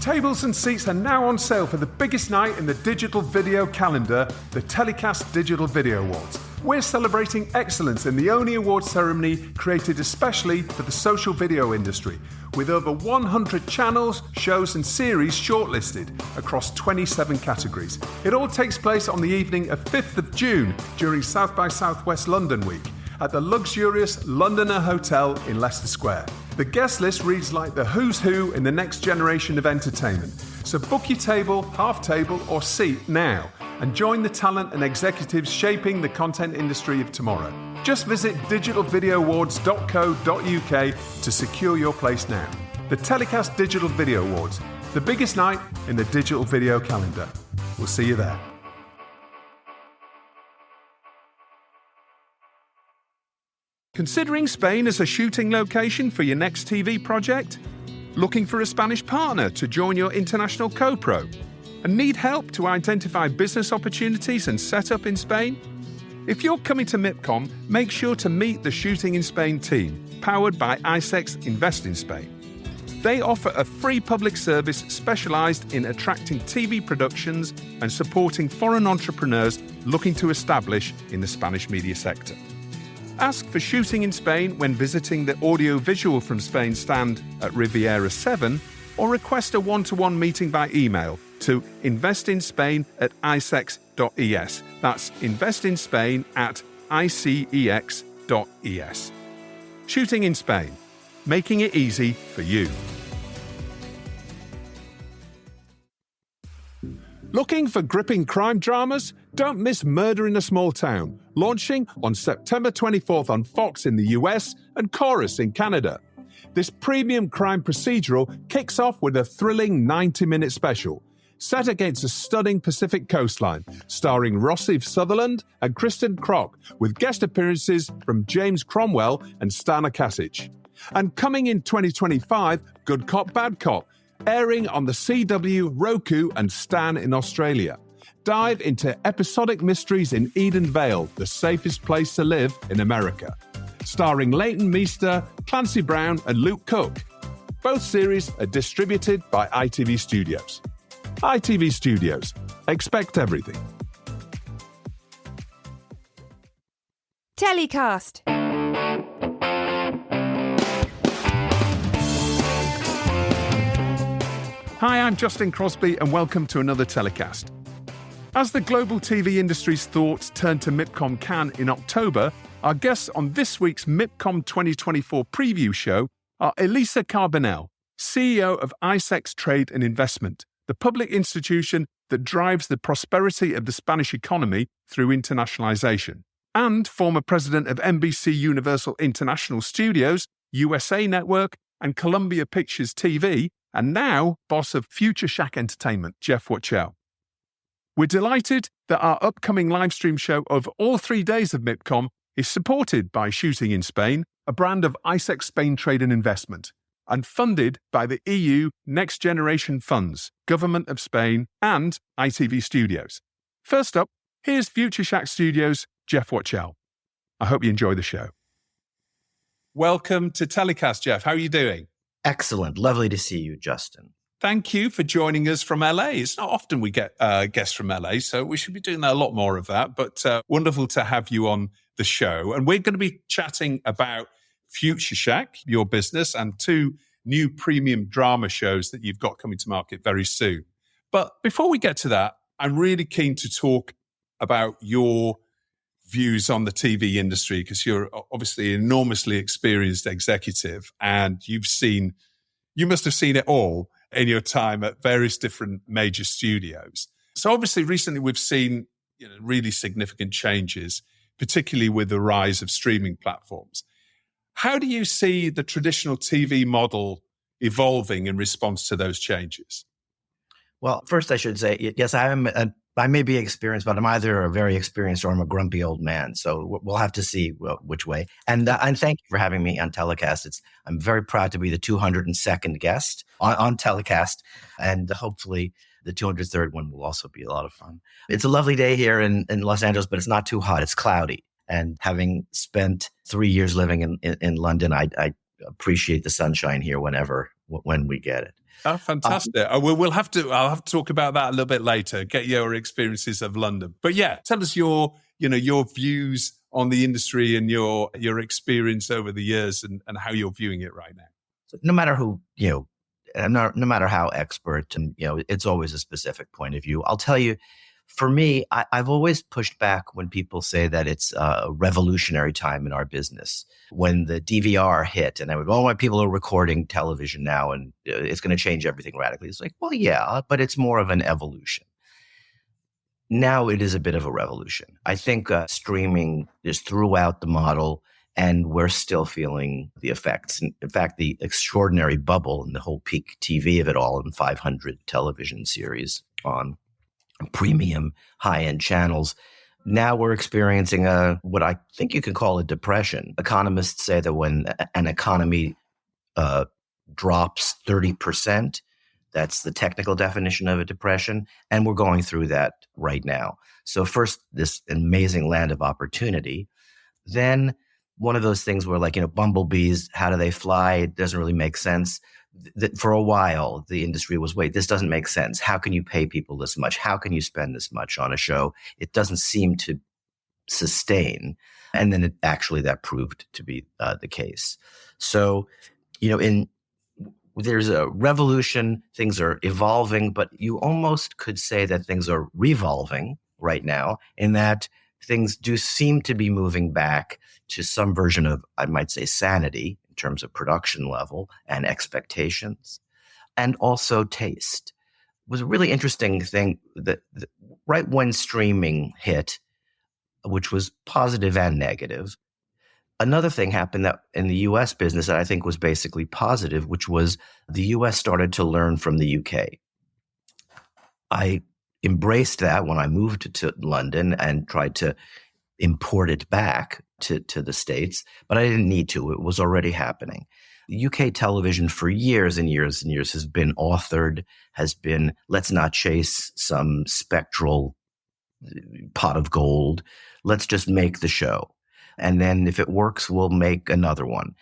Tables and seats are now on sale for the biggest night in the digital video calendar, the TellyCast Digital Video Awards. We're celebrating excellence in the only awards ceremony created especially for the social video industry, with over 100 channels, shows and series shortlisted across 27 categories. It all takes place on the evening of 5th of June during South by Southwest London Week at the luxurious Londoner Hotel in Leicester Square. The guest list reads like the who's who in the next generation of entertainment. So book your table, half table or seat now and join the talent and executives shaping the content industry of tomorrow. Just visit digitalvideoawards.co.uk to secure your place now. The TellyCast Digital Video Awards, the biggest night in the digital video calendar. We'll see you there. Considering Spain as a shooting location for your next TV project? Looking for a Spanish partner to join your international co-pro? And need help to identify business opportunities and set up in Spain? If you're coming to Mipcom, make sure to meet the Shooting in Spain team, powered by ICEX Invest in Spain. They offer a free public service specialised in attracting TV productions and supporting foreign entrepreneurs looking to establish in the Spanish media sector. Ask for Shooting in Spain when visiting the Audio-Visual from Spain stand at Riviera 7 or request a one-to-one meeting by email to investinspain@icex.es. That's investinspain@icex.es. Shooting in Spain, making it easy for you. Looking for gripping crime dramas? Don't miss Murder in a Small Town, launching on September 24th on Fox in the US and Chorus in Canada. This premium crime procedural kicks off with a thrilling 90-minute special, set against a stunning Pacific coastline, starring Rossif Sutherland and Kristen Kroc, with guest appearances from James Cromwell and Stana Kasic. And coming in 2025, Good Cop, Bad Cop, airing on the CW, Roku and Stan in Australia. Dive into episodic mysteries in Eden Vale, the safest place to live in America. Starring Leighton Meester, Clancy Brown and Luke Cook. Both series are distributed by ITV Studios. ITV Studios. Expect everything. TellyCast. Hi, I'm Justin Crosby and welcome to another TellyCast. As the global TV industry's thoughts turn to Mipcom Cannes in October, our guests on this week's Mipcom 2024 preview show are Elisa Carbonell, CEO of ICEX Trade and Investment, the public institution that drives the prosperity of the Spanish economy through internationalisation, and former president of NBC Universal International Studios, USA Network, and Columbia Pictures TV, and now boss of Future Shack Entertainment, Jeff Wachtel. We're delighted that our upcoming livestream show of all 3 days of Mipcom is supported by Shooting in Spain, a brand of ICEX Spain Trade and Investment, and funded by the EU Next Generation Funds, Government of Spain, and ITV Studios. First up, here's Future Shack Studios' Jeff Wachtel. I hope you enjoy the show. Welcome to TellyCast, Jeff. How are you doing? Excellent. Lovely to see you, Justin. Thank you for joining us from LA. It's not often we get guests from LA, so we should be doing a lot more of that. But wonderful to have you on the show. And we're going to be chatting about Future Shack, your business, and 2 new premium drama shows that you've got coming to market very soon. But before we get to that, I'm really keen to talk about your views on the TV industry, because you're obviously an enormously experienced executive and you must have seen it all in your time at various different major studios. So obviously recently we've seen really significant changes, particularly with the rise of streaming platforms. How do you see the traditional TV model evolving in response to those changes? Well, first I should say, yes, I may be experienced, but I'm either a very experienced or I'm a grumpy old man. So we'll have to see which way. And thank you for having me on TellyCast. I'm very proud to be the 202nd guest on TellyCast. And hopefully the 203rd one will also be a lot of fun. It's a lovely day here in Los Angeles, but it's not too hot. It's cloudy. And having spent 3 years living in London, I appreciate the sunshine here when we get it. Oh, fantastic. We'll have to. I'll have to talk about that a little bit later. Get your experiences of London, but yeah, tell us your views on the industry and your experience over the years and how you're viewing it right now. So no matter who no matter how expert, and it's always a specific point of view. I'll tell you, for me, I've always pushed back when people say that it's a revolutionary time in our business. When the DVR hit and my people are recording television now and it's going to change everything radically. It's like, well, yeah, but it's more of an evolution. Now it is a bit of a revolution. I think streaming is throughout the model and we're still feeling the effects. In fact, the extraordinary bubble and the whole peak TV of it all and 500 television series on premium high-end channels. Now we're experiencing what I think you can call a depression. Economists say that when an economy drops 30%, that's the technical definition of a depression, and we're going through that right now. So first, this amazing land of opportunity. Then one of those things where bumblebees, how do they fly? It doesn't really make sense. For a while, the industry was, wait, this doesn't make sense. How can you pay people this much? How can you spend this much on a show? It doesn't seem to sustain. And then that proved to be the case. So, there's a revolution, things are evolving, but you almost could say that things are revolving right now in that things do seem to be moving back to some version of, I might say, sanity in terms of production level and expectations, and also taste. It was a really interesting thing that right when streaming hit, which was positive and negative, another thing happened that in the US business that I think was basically positive, which was the US started to learn from the UK. I embraced that when I moved to London and tried to import it back to the States, but I didn't need to. It was already happening. UK television for years and years and years has been authored, let's not chase some spectral pot of gold. Let's just make the show. And then if it works, we'll make another one.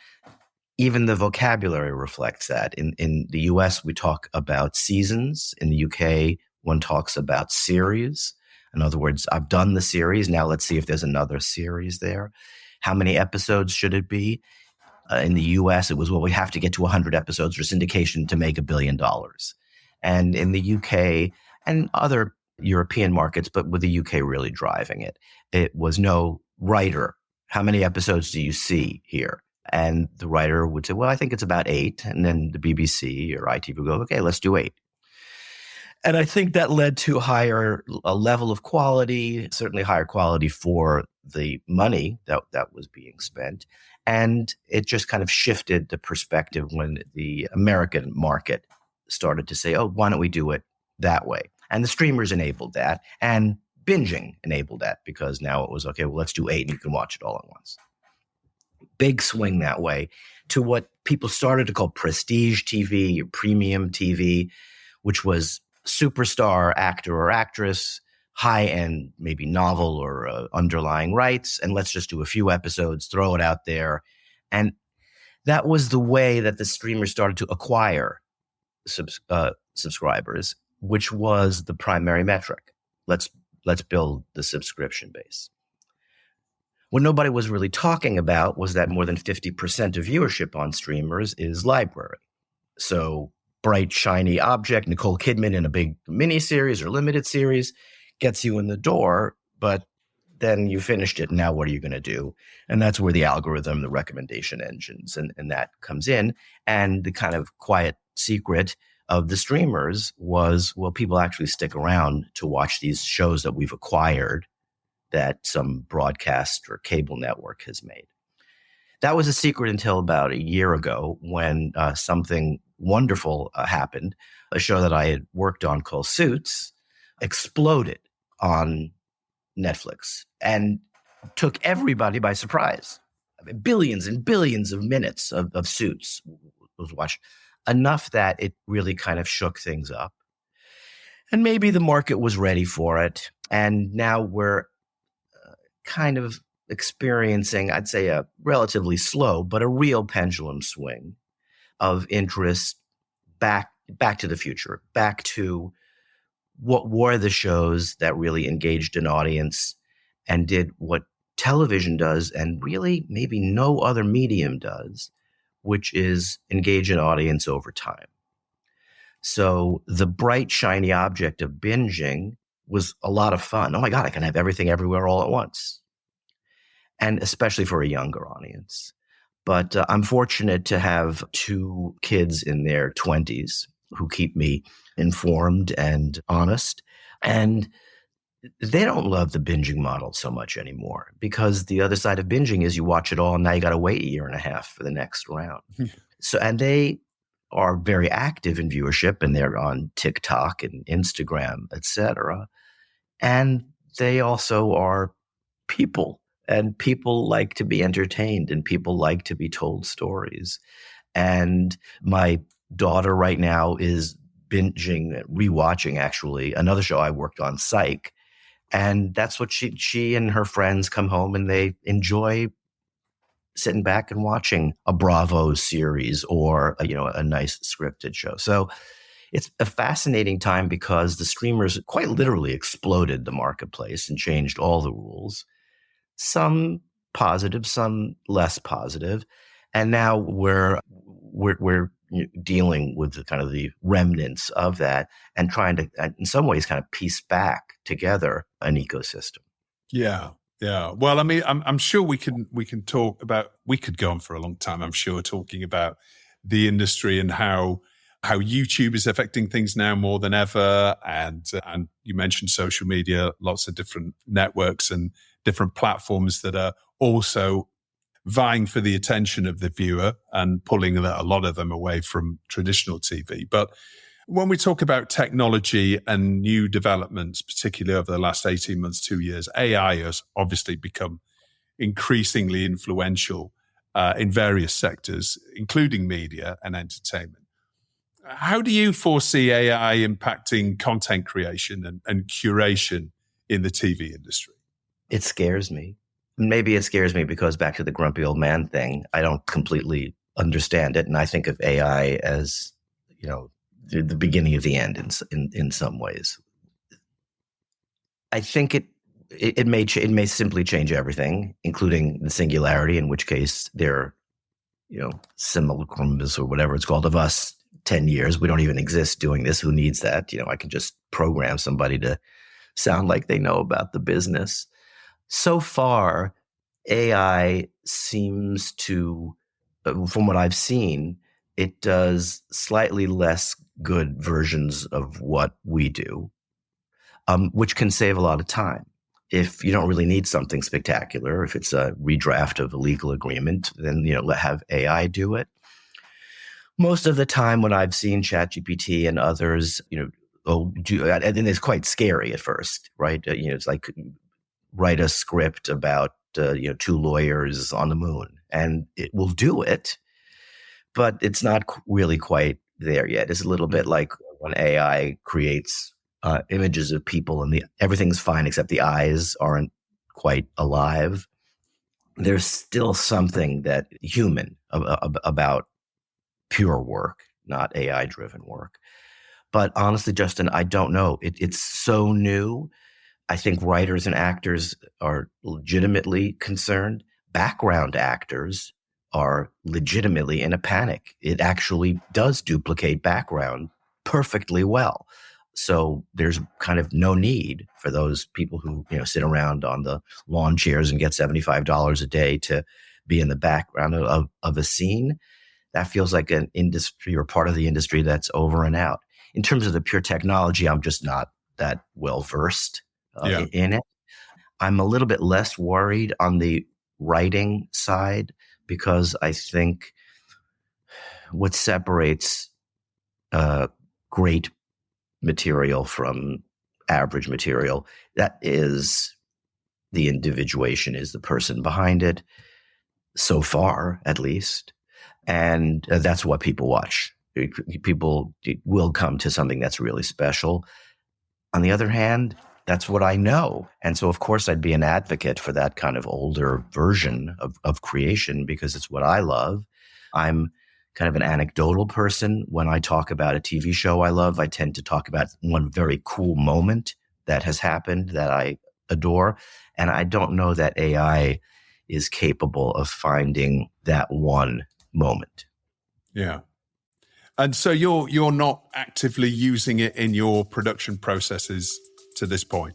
Even the vocabulary reflects that. In the US, we talk about seasons. In the UK, one talks about series. In other words, I've done the series. Now let's see if there's another series there. How many episodes should it be? In the US, it was, well, we have to get to 100 episodes for syndication to make $1 billion. And in the UK and other European markets, but with the UK really driving it, it was no writer. How many episodes do you see here? And the writer would say, well, I think it's about 8. And then the BBC or ITV would go, okay, let's do 8. And I think that led to a level of quality, certainly higher quality for the money that was being spent. And it just kind of shifted the perspective when the American market started to say, oh, why don't we do it that way? And the streamers enabled that, and binging enabled that, because now it was, okay, well, let's do 8 and you can watch it all at once. Big swing that way to what people started to call prestige TV or premium TV, which was superstar actor or actress, high-end, maybe novel or underlying rights, and let's just do a few episodes, throw it out there. And that was the way that the streamers started to acquire subscribers, which was the primary metric. Let's build the subscription base. What nobody was really talking about was that more than 50% of viewership on streamers is library. So bright, shiny object, Nicole Kidman in a big miniseries or limited series gets you in the door, but then you finished it. Now what are you going to do? And that's where the algorithm, the recommendation engines, and that comes in. And the kind of quiet secret of the streamers was, well, people actually stick around to watch these shows that we've acquired that some broadcast or cable network has made. That was a secret until about a year ago when something wonderful happened. A show that I had worked on called Suits exploded on Netflix and took everybody by surprise. I mean, billions and billions of minutes of Suits was watched, enough that it really kind of shook things up. And maybe the market was ready for it. And now we're kind of experiencing, I'd say, a relatively slow, but a real pendulum swing of interest back Back to the Future, back to what were the shows that really engaged an audience and did what television does and really maybe no other medium does, which is engage an audience over time. So the bright, shiny object of binging was a lot of fun. Oh my God, I can have everything everywhere all at once. And especially for a younger audience. But I'm fortunate to have two kids in their 20s who keep me informed and honest. And they don't love the binging model so much anymore, because the other side of binging is you watch it all and now you got to wait a year and a half for the next round. And they are very active in viewership, and they're on TikTok and Instagram, etc. And they also are people, and people like to be entertained, and people like to be told stories. And my daughter right now is rewatching actually another show I worked on, Psych. And that's what she and her friends come home and they enjoy sitting back and watching a Bravo series or a nice scripted show. So it's a fascinating time because the streamers quite literally exploded the marketplace and changed all the rules. Some positive, some less positive. And now we're dealing with the remnants of that and trying to, in some ways, kind of piece back together an ecosystem. Yeah. Yeah. Well, I mean, I'm sure we can talk about, we could go on for a long time, I'm sure, talking about the industry and how YouTube is affecting things now more than ever. And you mentioned social media, lots of different networks and different platforms that are also vying for the attention of the viewer and pulling a lot of them away from traditional TV. But when we talk about technology and new developments, particularly over the last 18 months, 2 years, AI has obviously become increasingly influential in various sectors, including media and entertainment. How do you foresee AI impacting content creation and curation in the TV industry? It scares me. Maybe it scares me because, back to the grumpy old man thing, I don't completely understand it. And I think of AI as, the beginning of the end in some ways. I think it may simply change everything, including the singularity, in which case they're, simulacrums or whatever it's called of us 10 years. We don't even exist doing this. Who needs that? I can just program somebody to sound like they know about the business. So far, AI seems to, from what I've seen, it does slightly less good versions of what we do, which can save a lot of time. If you don't really need something spectacular, if it's a redraft of a legal agreement, then have AI do it. Most of the time when I've seen ChatGPT and others, and it's quite scary at first, right? It's like write a script about two lawyers on the moon, and it will do it, but it's not really quite there yet. It's a little bit like when AI creates images of people and everything's fine except the eyes aren't quite alive. There's still something that human about pure work, not AI-driven work. But honestly, Justin, I don't know. It's so new. I think writers and actors are legitimately concerned. Background actors are legitimately in a panic. It actually does duplicate background perfectly well. So there's kind of no need for those people who sit around on the lawn chairs and get $75 a day to be in the background of a scene. That feels like an industry or part of the industry that's over and out. In terms of the pure technology, I'm just not that well versed in it. I'm a little bit less worried on the writing side because I think what separates great material from average material, that is the individuation, is the person behind it, so far at least. And that's what people watch. People will come to something that's really special. On the other hand, that's what I know. And so, of course, I'd be an advocate for that kind of older version of creation because it's what I love. I'm kind of an anecdotal person. When I talk about a TV show I love, I tend to talk about one very cool moment that has happened that I adore. And I don't know that AI is capable of finding that one moment. Yeah. And so you're not actively using it in your production processes to this point?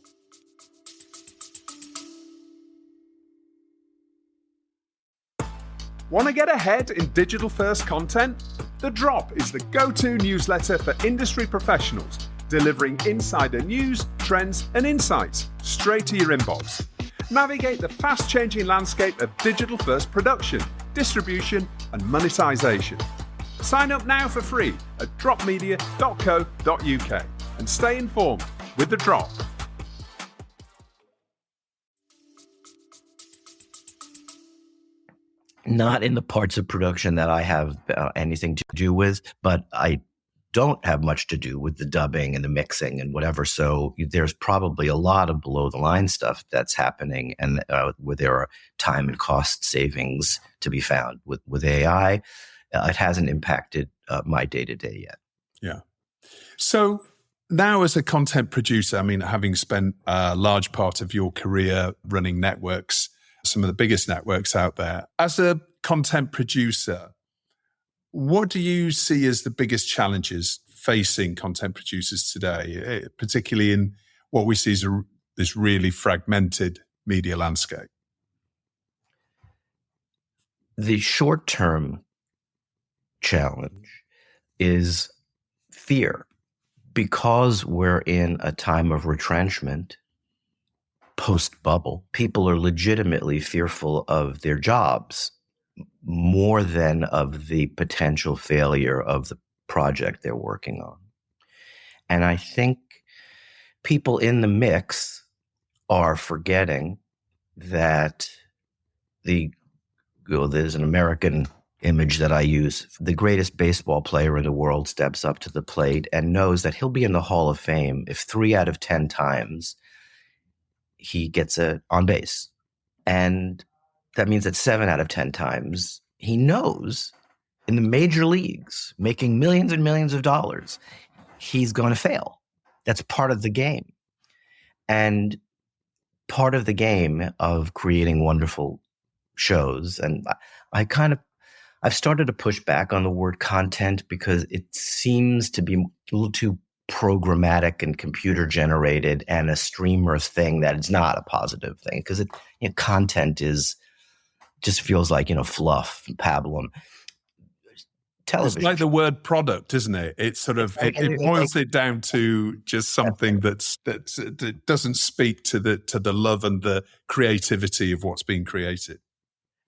Want to get ahead in digital-first content? The Drop is the go-to newsletter for industry professionals, delivering insider news, trends, and insights straight to your inbox. Navigate the fast-changing landscape of digital-first production, distribution, and monetization. Sign up now for free at dropmedia.co.uk and stay informed with The Drop. Not in the parts of production that I have anything to do with, but I don't have much to do with the dubbing and the mixing and whatever. So there's probably a lot of below the line stuff that's happening, and where there are time and cost savings to be found with AI. It hasn't impacted my day-to-day yet. Yeah. So now as a content producer, I mean, having spent a large part of your career running networks, some of the biggest networks out there, as a content producer, what do you see as the biggest challenges facing content producers today, particularly in what we see as this really fragmented media landscape? The short-term challenge is fear. Because we're in a time of retrenchment, post-bubble, people are legitimately fearful of their jobs more than of the potential failure of the project they're working on. And I think people in the mix are forgetting that there's an American image that I use. The greatest baseball player in the world steps up to the plate and knows that he'll be in the Hall of Fame if 3 out of 10 times he gets on base. And that means that 7 out of 10 times he knows in the major leagues, making millions and millions of dollars, he's going to fail. That's part of the game. And part of the game of creating wonderful shows. And I've started to push back on the word content because it seems to be a little too programmatic and computer generated and a streamer thing that it's not a positive thing, because content just feels like, fluff and pablum. Television. It's like the word product, isn't it? It's sort of, it boils it down to just something that doesn't speak to the love and the creativity of what's being created.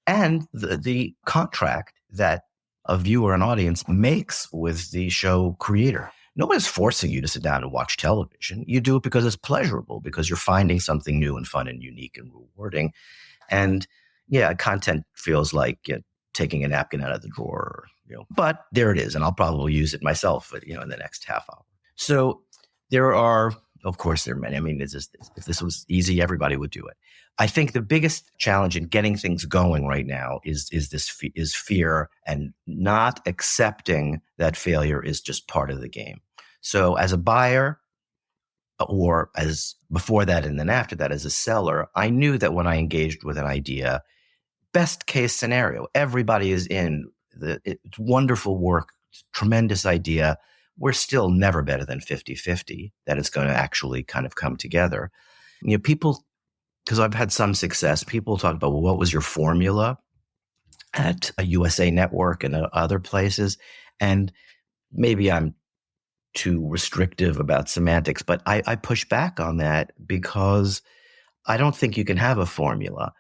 And the contract that a viewer and audience makes with the show creator. Nobody's forcing you to sit down and watch television. You do it because it's pleasurable, because you're finding something new and fun and unique and rewarding. And yeah, content feels like taking a napkin out of the drawer, but there it is. And I'll probably use it myself, in the next half hour. So there are many. I mean, if this was easy, everybody would do it. I think the biggest challenge in getting things going right now is fear, and not accepting that failure is just part of the game. So as a buyer, or as before that and then after that as a seller, I knew that when I engaged with an idea, best case scenario, everybody is in. It's wonderful work, tremendous idea. We're still never better than 50-50 that it's going to actually kind of come together. People, because I've had some success, people talk about, well, what was your formula at a USA Network and other places? And maybe I'm too restrictive about semantics, but I push back on that because I don't think you can have a formula.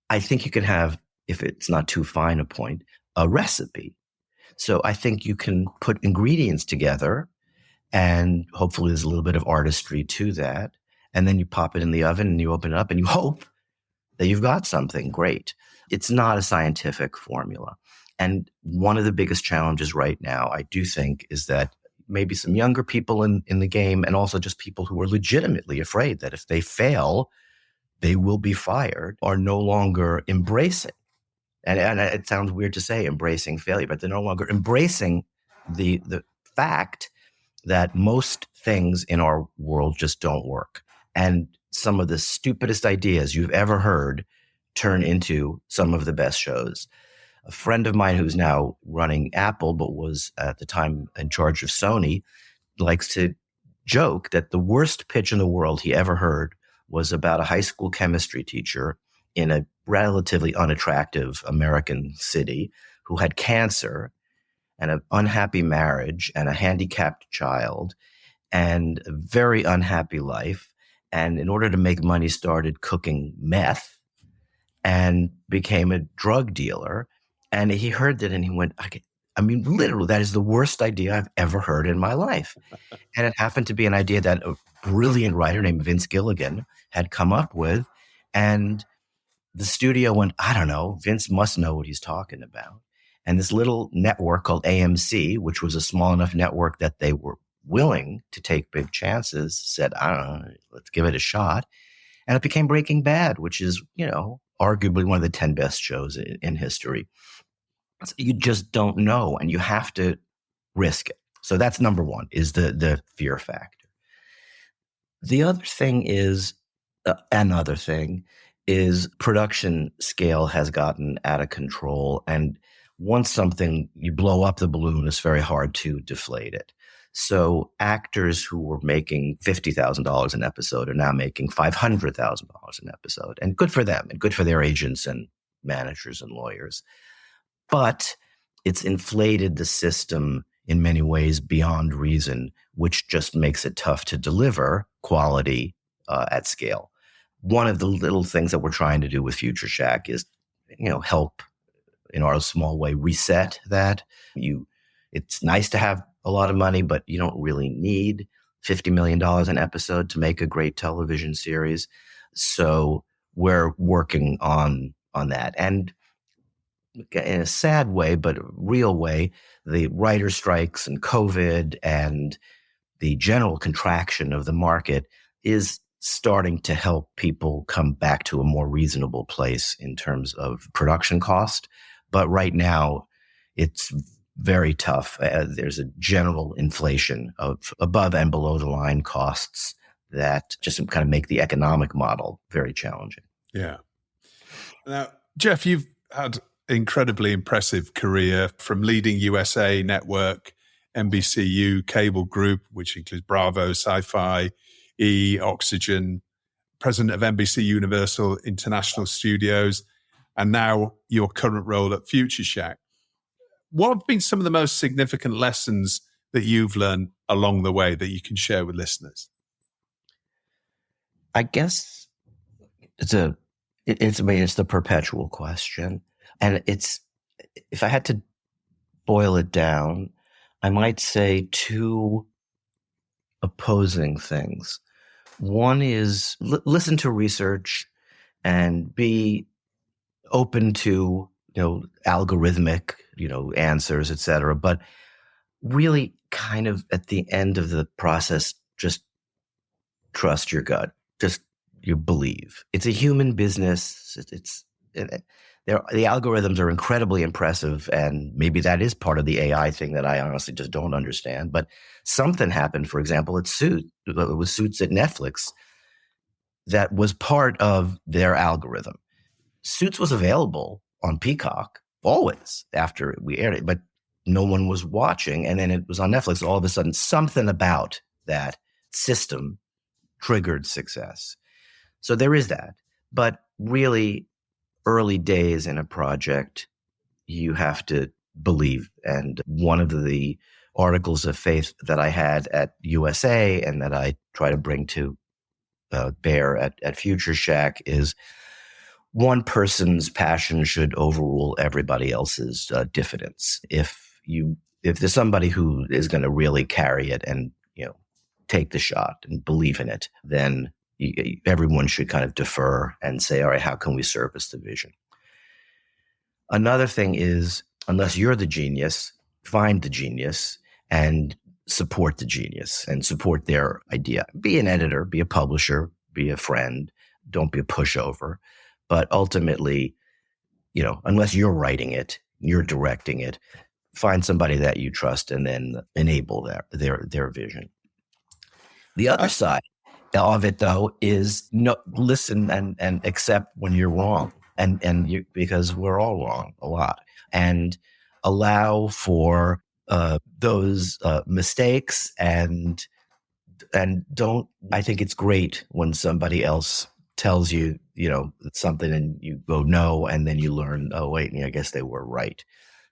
I think you can have, if it's not too fine a point, a recipe. So I think you can put ingredients together, and hopefully there's a little bit of artistry to that. And then you pop it in the oven and you open it up and you hope that you've got something great. It's not a scientific formula. And one of the biggest challenges right now, I do think, is that maybe some younger people in the game, and also just people who are legitimately afraid that if they fail, they will be fired, are no longer embracing And it sounds weird to say embracing failure, but they're no longer embracing the fact that most things in our world just don't work. And some of the stupidest ideas you've ever heard turn into some of the best shows. A friend of mine who's now running Apple, but was at the time in charge of Sony, likes to joke that the worst pitch in the world he ever heard was about a high school chemistry teacher in a relatively unattractive American city who had cancer and an unhappy marriage and a handicapped child and a very unhappy life. And in order to make money, started cooking meth and became a drug dealer. And he heard that and he went, I mean, literally, that is the worst idea I've ever heard in my life. And it happened to be an idea that a brilliant writer named Vince Gilligan had come up with. And the studio went, I don't know, Vince must know what he's talking about. And this little network called AMC, which was a small enough network that they were willing to take big chances, said, I don't know, let's give it a shot. And it became Breaking Bad, which is, arguably one of the 10 best shows in history. So you just don't know, and you have to risk it. So that's number one, is the fear factor. The other thing is, production scale has gotten out of control. And once you blow up the balloon, it's very hard to deflate it. So actors who were making $50,000 an episode are now making $500,000 an episode. And good for them, and good for their agents and managers and lawyers. But it's inflated the system in many ways beyond reason, which just makes it tough to deliver quality at scale. One of the little things that we're trying to do with Future Shack is, help in our small way reset that. It's nice to have a lot of money, but you don't really need $50 million an episode to make a great television series. So we're working on that. And in a sad way, but a real way, the writer strikes and COVID and the general contraction of the market is starting to help people come back to a more reasonable place in terms of production cost. But right now, it's very tough. There's a general inflation of above and below the line costs that just kind of make the economic model very challenging. Yeah. Now, Jeff, you've had incredibly impressive career from leading USA Network, NBCU, Cable Group, which includes Bravo, Sci-Fi, E, Oxygen, president of NBC Universal International Studios, and now your current role at Future Shack. What have been some of the most significant lessons that you've learned along the way that you can share with listeners? I guess it's the perpetual question. And if I had to boil it down, I might say two opposing things. One is listen to research and be open to, algorithmic, answers, et cetera. But really kind of at the end of the process, just trust your gut. Just you believe. It's a human business. The algorithms are incredibly impressive, and maybe that is part of the AI thing that I honestly just don't understand. But something happened, for example, at Suits at Netflix that was part of their algorithm. Suits was available on Peacock always after we aired it, but no one was watching. And then it was on Netflix. All of a sudden, something about that system triggered success. So there is that. But really, early days in a project, you have to believe. And one of the articles of faith that I had at USA and that I try to bring to bear at Future Shack is one person's passion should overrule everybody else's diffidence. If there's somebody who is going to really carry it and take the shot and believe in it, then everyone should kind of defer and say, all right, how can we service the vision? Another thing is, unless you're the genius, find the genius and support the genius and support their idea. Be an editor, be a publisher, be a friend. Don't be a pushover. But ultimately, unless you're writing it, you're directing it, find somebody that you trust and then enable their vision. The other side of it, though, is listen and accept when you're wrong, because we're all wrong a lot, and allow for those mistakes and don't. I think it's great when somebody else tells you, something and you go no, and then you learn, oh wait, I guess they were right.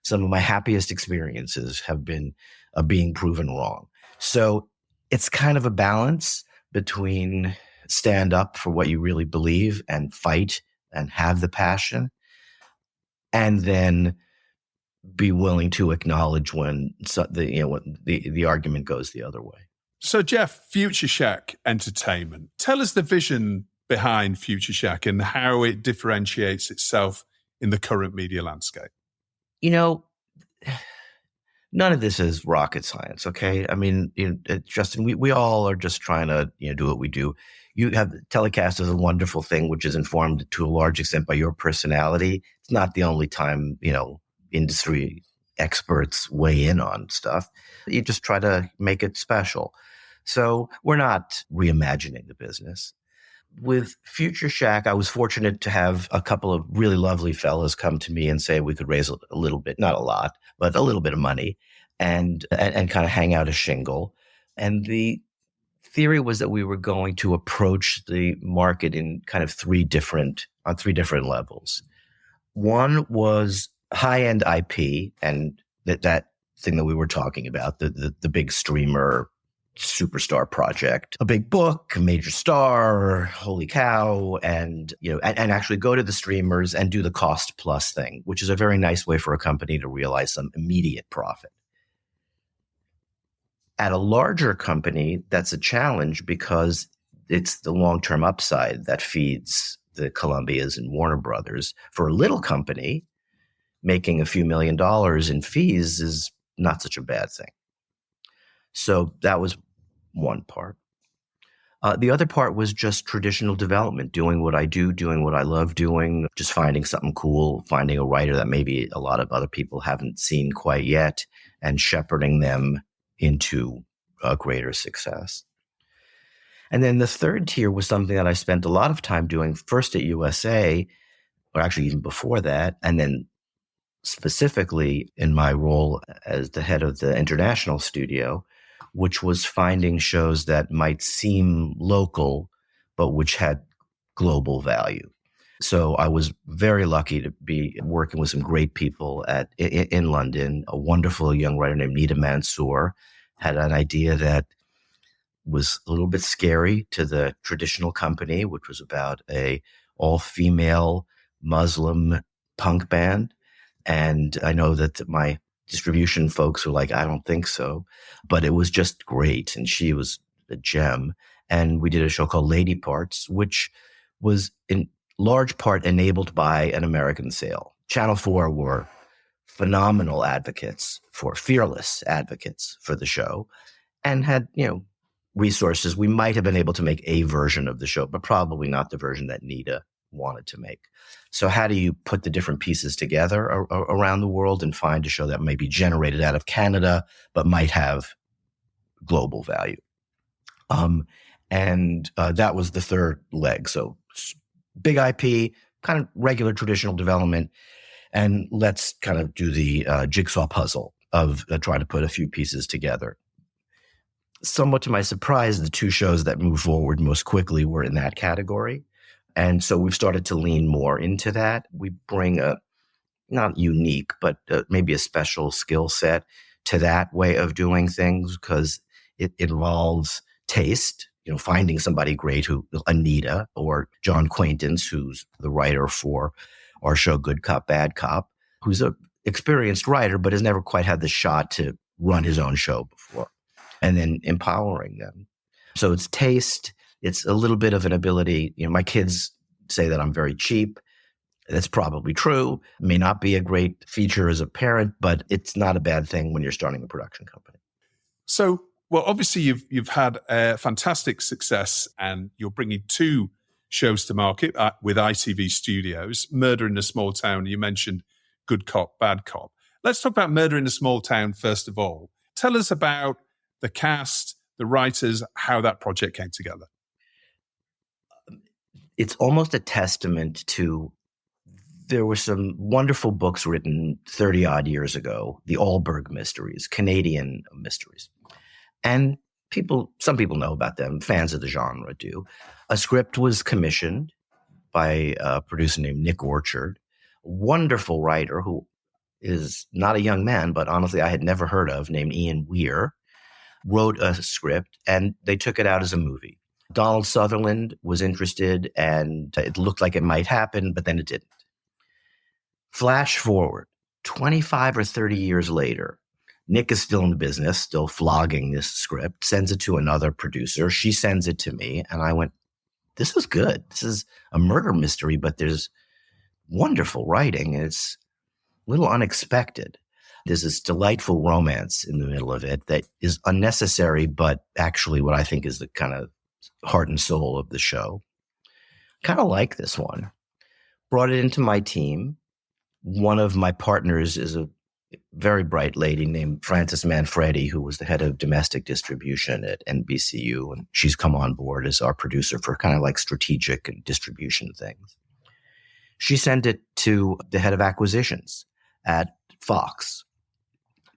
Some of my happiest experiences have been being proven wrong. So it's kind of a balance between stand up for what you really believe and fight and have the passion, and then be willing to acknowledge when the argument goes the other way. So Jeff, Future Shack Entertainment, tell us the vision behind Future Shack and how it differentiates itself in the current media landscape. None of this is rocket science, okay? I mean, Justin, we all are just trying to do what we do. You have TellyCast is a wonderful thing, which is informed to a large extent by your personality. It's not the only time, industry experts weigh in on stuff. You just try to make it special. So we're not reimagining the business. With Future Shack, I was fortunate to have a couple of really lovely fellas come to me and say we could raise a little bit, not a lot, but a little bit of money and kind of hang out a shingle. And the theory was that we were going to approach the market in kind of three different levels. One was high-end IP, and that thing that we were talking about, the big streamer superstar project, a big book, a major star, holy cow, and actually go to the streamers and do the cost plus thing, which is a very nice way for a company to realize some immediate profit. At a larger company, that's a challenge because it's the long-term upside that feeds the Columbias and Warner Brothers. For a little company, making a few $1 million in fees is not such a bad thing. So that was one part. The other part was just traditional development, doing what I do, doing what I love doing, just finding something cool, finding a writer that maybe a lot of other people haven't seen quite yet, and shepherding them into a greater success. And then the third tier was something that I spent a lot of time doing, first at USA, or actually even before that, and then specifically in my role as the head of the international studio, which was finding shows that might seem local, but which had global value. So I was very lucky to be working with some great people in London. A wonderful young writer named Nita Mansour had an idea that was a little bit scary to the traditional company, which was about a all-female Muslim punk band. And I know that my distribution folks were like, I don't think so. But it was just great. And she was a gem. And we did a show called Lady Parts, which was in large part enabled by an American sale. Channel 4 were phenomenal advocates, fearless advocates for the show, and had, resources. We might have been able to make a version of the show, but probably not the version that Nita wanted to make. So how do you put the different pieces together around the world and find a show that may be generated out of Canada, but might have global value? And that was the third leg. So big IP, kind of regular traditional development, and let's kind of do the jigsaw puzzle of trying to put a few pieces together. Somewhat to my surprise, the two shows that moved forward most quickly were in that category. And so we've started to lean more into that. We bring a, not unique, but maybe a special skill set to that way of doing things because it involves taste, finding somebody great who, Anita or John Quaintance, who's the writer for our show Good Cop, Bad Cop, who's an experienced writer, but has never quite had the shot to run his own show before, and then empowering them. So it's taste. It's a little bit of an ability. My kids say that I'm very cheap. That's probably true. It may not be a great feature as a parent, but it's not a bad thing when you're starting a production company. So, well, obviously you've had a fantastic success and you're bringing two shows to market with ITV Studios. Murder in a Small Town, you mentioned Good Cop, Bad Cop. Let's talk about Murder in a Small Town first of all. Tell us about the cast, the writers, how that project came together. It's almost a testament to, there were some wonderful books written 30 odd years ago, the Allberg mysteries, Canadian mysteries. And some people know about them, fans of the genre do. A script was commissioned by a producer named Nick Orchard, a wonderful writer who is not a young man, but honestly I had never heard of, named Ian Weir, wrote a script and they took it out as a movie. Donald Sutherland was interested and it looked like it might happen, but then it didn't. Flash forward 25 or 30 years later, Nick is still in the business, still flogging this script, sends it to another producer. She sends it to me and I went, this is good. This is a murder mystery, but there's wonderful writing. It's a little unexpected. There's this delightful romance in the middle of it that is unnecessary, but actually what I think is the kind of heart and soul of the show. Kind of like this one. Brought it into my team. One of my partners is a very bright lady named Frances Manfredi, who was the head of domestic distribution at NBCU. And she's come on board as our producer for kind of like strategic and distribution things. She sent it to the head of acquisitions at Fox.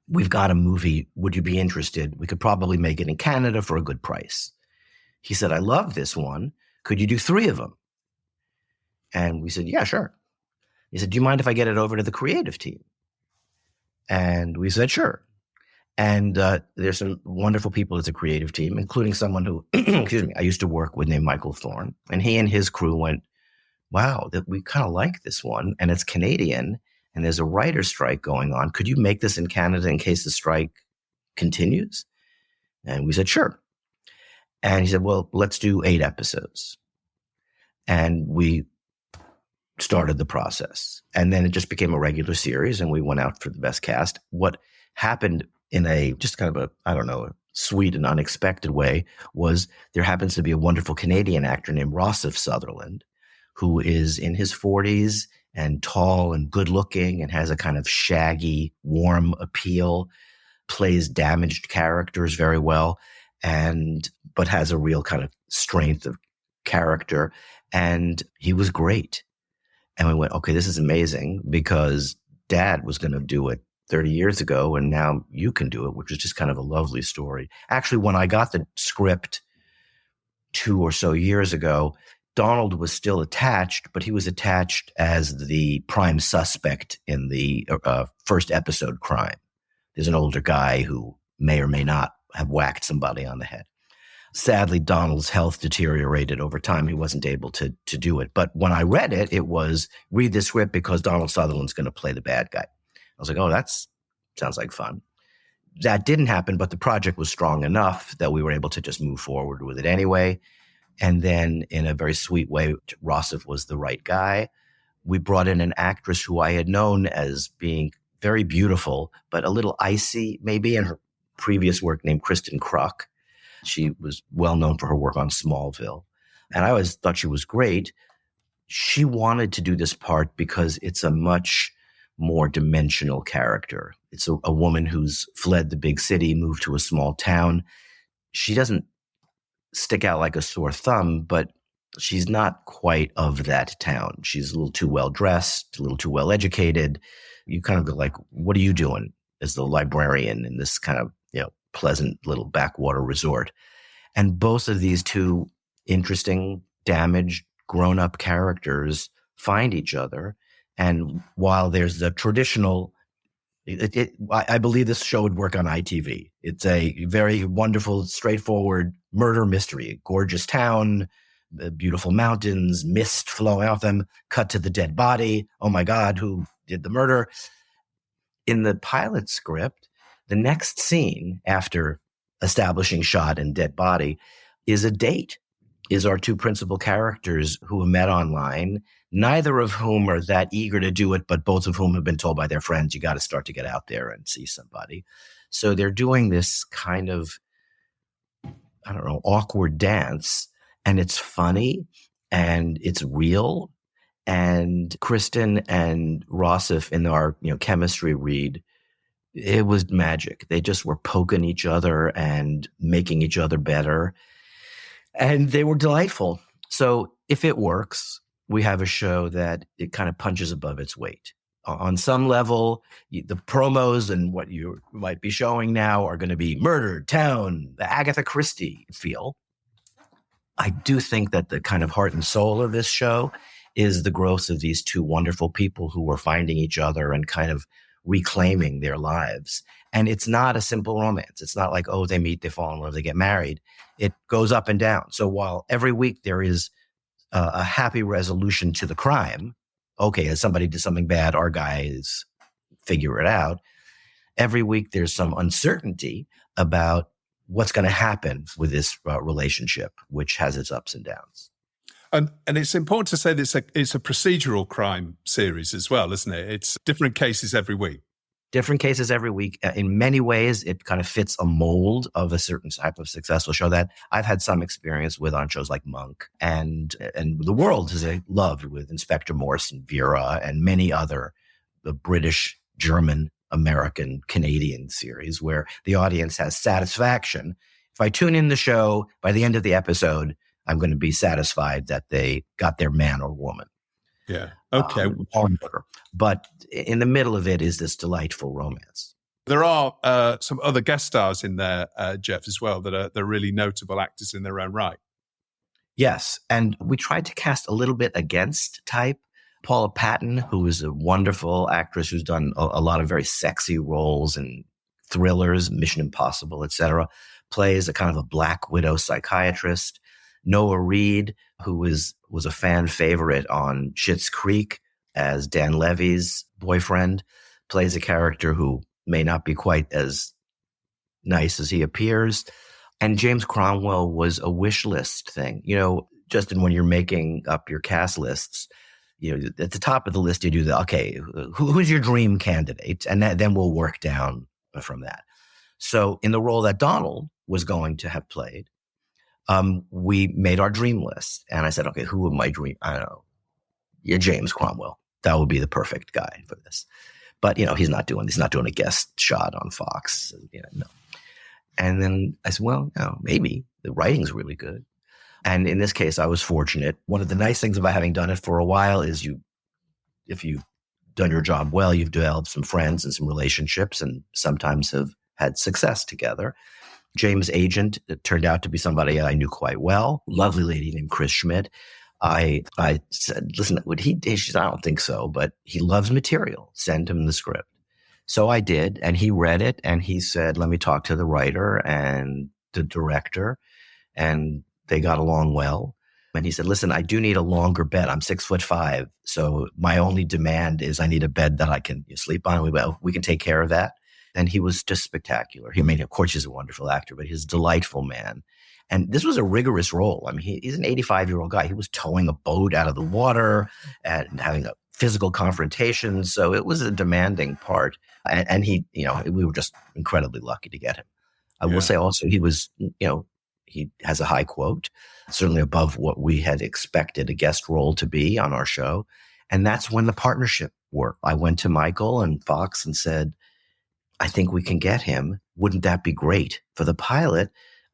We've got a movie. Would you be interested? We could probably make it in Canada for a good price. He said, I love this one. Could you do 3 of them? And we said, yeah, sure. He said, do you mind if I get it over to the creative team? And we said, sure. And there's some wonderful people as a creative team, including someone who, I used to work with named Michael Thorne. And he and his crew went, wow, that we kind of like this one. And it's Canadian. And there's a writer's strike going on. Could you make this in Canada in case the strike continues? And we said, sure. And he said, well, let's do 8 episodes. And we started the process. And then it just became a regular series and we went out for the best cast. What happened in a just kind of a sweet and unexpected way was there happens to be a wonderful Canadian actor named Rossif Sutherland, who is in his 40s and tall and good looking and has a kind of shaggy, warm appeal, plays damaged characters very well, but has a real kind of strength of character. And he was great. And we went, okay, this is amazing because Dad was going to do it 30 years ago and now you can do it, which is just kind of a lovely story. Actually, when I got the script 2 or so years ago, Donald was still attached, but he was attached as the prime suspect in the first episode crime. There's an older guy who may or may not have whacked somebody on the head. Sadly, Donald's health deteriorated over time. He wasn't able to do it. But when I read it, it was read the script because Donald Sutherland's going to play the bad guy. I was like, oh, that sounds like fun. That didn't happen, but the project was strong enough that we were able to just move forward with it anyway. And then in a very sweet way, Rossif was the right guy. We brought in an actress who I had known as being very beautiful, but a little icy maybe in her previous work named Kristen Kruk. She was well known for her work on Smallville. And I always thought she was great. She wanted to do this part because it's a much more dimensional character. It's a woman who's fled the big city, moved to a small town. She doesn't stick out like a sore thumb, but she's not quite of that town. She's a little too well dressed, a little too well educated. You kind of go like, what are you doing as the librarian in this kind of, pleasant little backwater resort? And both of these two interesting, damaged, grown-up characters find each other. And while there's the traditional, I believe this show would work on ITV. It's a very wonderful, straightforward murder mystery. Gorgeous town, beautiful mountains, mist flowing off them, cut to the dead body. Oh my God, who did the murder? In the pilot script, the next scene after establishing shot and dead body is a date, is our 2 principal characters who have met online, neither of whom are that eager to do it, but both of whom have been told by their friends, you got to start to get out there and see somebody. So they're doing this kind of, awkward dance, and it's funny. and it's real. And Kristen and Rossif in our chemistry read, it was magic. They just were poking each other and making each other better. And they were delightful. So if it works, we have a show that it kind of punches above its weight. On some level, the promos and what you might be showing now are going to be murder, town, the Agatha Christie feel. I do think that the kind of heart and soul of this show is the growth of these two wonderful people who are finding each other and kind of reclaiming their lives. And it's not a simple romance. It's not like, oh, they meet, they fall in love, they get married. It goes up and down. So while every week there is a happy resolution to the crime, okay, as somebody did something bad, our guys figure it out. Every week there's some uncertainty about what's going to happen with this relationship, which has its ups and downs. And it's important to say that it's a procedural crime series as well, isn't it? It's different cases every week. Different cases every week. In many ways, it kind of fits a mold of a certain type of successful show that I've had some experience with on shows like Monk, and the world has loved with Inspector Morse and Vera and many other the British, German, American, Canadian series where the audience has satisfaction. If I tune in the show, by the end of the episode, I'm going to be satisfied that they got their man or woman. Yeah. Okay. But in the middle of it is this delightful romance. There are some other guest stars in there, Jeff, as well, that are really notable actors in their own right. Yes. And we tried to cast a little bit against type. Paula Patton, who is a wonderful actress who's done a lot of very sexy roles in thrillers, Mission Impossible, etc., plays a kind of a Black Widow psychiatrist. Noah Reid, who was a fan favorite on Schitt's Creek as Dan Levy's boyfriend, plays a character who may not be quite as nice as he appears. And James Cromwell was a wish list thing. Justin, when you're making up your cast lists, at the top of the list, you do who's your dream candidate? And then we'll work down from that. So in the role that Donald was going to have played, we made our dream list. And I said, okay, who would my dream? I don't know. Yeah, James Cromwell. That would be the perfect guy for this. But, he's not doing a guest shot on Fox. No. And then I said, well, maybe the writing's really good. And in this case, I was fortunate. One of the nice things about having done it for a while is if you've done your job well, you've developed some friends and some relationships and sometimes have had success together. James' agent, it turned out to be somebody I knew quite well, lovely lady named Chris Schmidt. I said, listen, would he? She said, I don't think so, but he loves material. Send him the script. So I did, and he read it, and he said, let me talk to the writer and the director, and they got along well. And he said, listen, I do need a longer bed. I'm 6'5", so my only demand is I need a bed that I can sleep on. We can take care of that. And he was just spectacular. Of course, he's a wonderful actor, but he's a delightful man. And this was a rigorous role. I mean, he's an 85-year-old guy. He was towing a boat out of the water and having a physical confrontation. So it was a demanding part. And he, we were just incredibly lucky to get him. I will say also he was, he has a high quote, certainly above what we had expected a guest role to be on our show. And that's when the partnership worked. I went to Michael and Fox and said, I think we can get him. Wouldn't that be great for the pilot?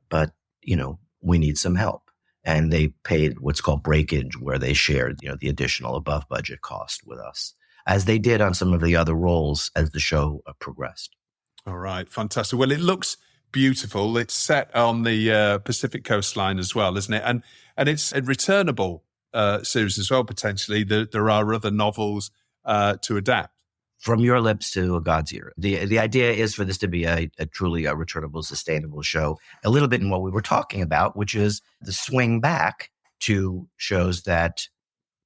But, we need some help. And they paid what's called breakage, where they shared, the additional above budget cost with us, as they did on some of the other roles as the show progressed. All right. Fantastic. Well, it looks beautiful. It's set on the Pacific coastline as well, isn't it? And it's a returnable series as well, potentially. There are other novels to adapt. From your lips to a God's ear. The idea is for this to be a truly returnable, sustainable show, a little bit in what we were talking about, which is the swing back to shows that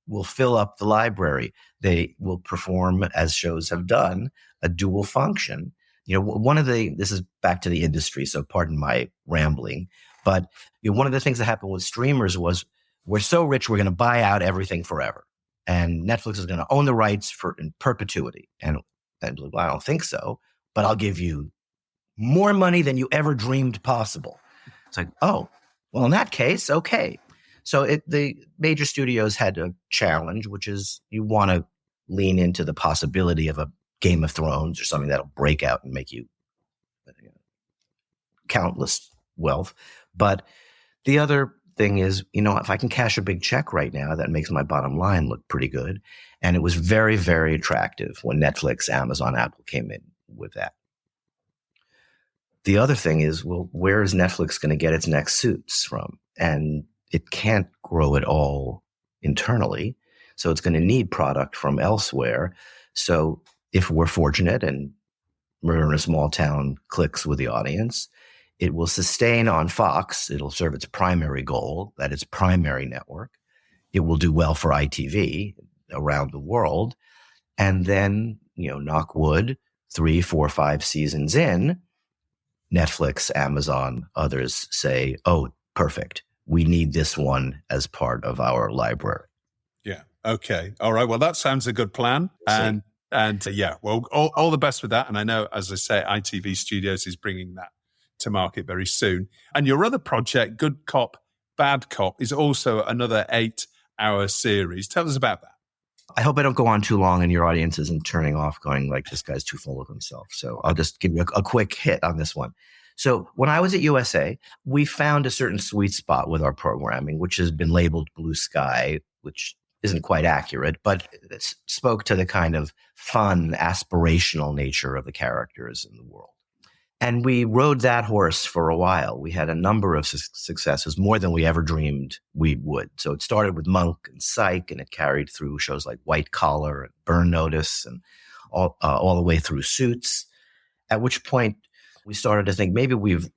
will fill up the library. They will perform, as shows have done, a dual function. This is back to the industry, so pardon my rambling, but one of the things that happened with streamers was, we're so rich, we're going to buy out everything forever. And Netflix is going to own the rights in perpetuity. And I don't think so, but I'll give you more money than you ever dreamed possible. It's like, oh, well, in that case, okay. So the major studios had a challenge, which is you want to lean into the possibility of a Game of Thrones or something that'll break out and make you countless wealth. But the other thing is, if I can cash a big check right now, that makes my bottom line look pretty good. And it was very, very attractive when Netflix, Amazon, Apple came in with that. The other thing is, well, where is Netflix going to get its next suits from? And it can't grow it all internally. So it's going to need product from elsewhere. So if we're fortunate and Murder in a Small Town clicks with the audience, it will sustain on Fox. It'll serve its primary goal, that its primary network. It will do well for ITV around the world. And then, knock wood, 3, 4, 5 seasons in, Netflix, Amazon, others say, oh, perfect. We need this one as part of our library. Yeah. Okay. All right. Well, that sounds a good plan. And yeah, well, all the best with that. And I know, as I say, ITV Studios is bringing that to market very soon. And your other project, Good Cop, Bad Cop, is also another 8-hour series. Tell us about that. I hope I don't go on too long and your audience isn't turning off going like, this guy's too full of himself. So I'll just give you a quick hit on this one. So when I was at USA, we found a certain sweet spot with our programming, which has been labeled blue sky, which isn't quite accurate, but it spoke to the kind of fun, aspirational nature of the characters in the world. And we rode that horse for a while. We had a number of successes, more than we ever dreamed we would. So it started with Monk and Psych, and it carried through shows like White Collar and Burn Notice, and all the way through Suits. At which point we started to think maybe we've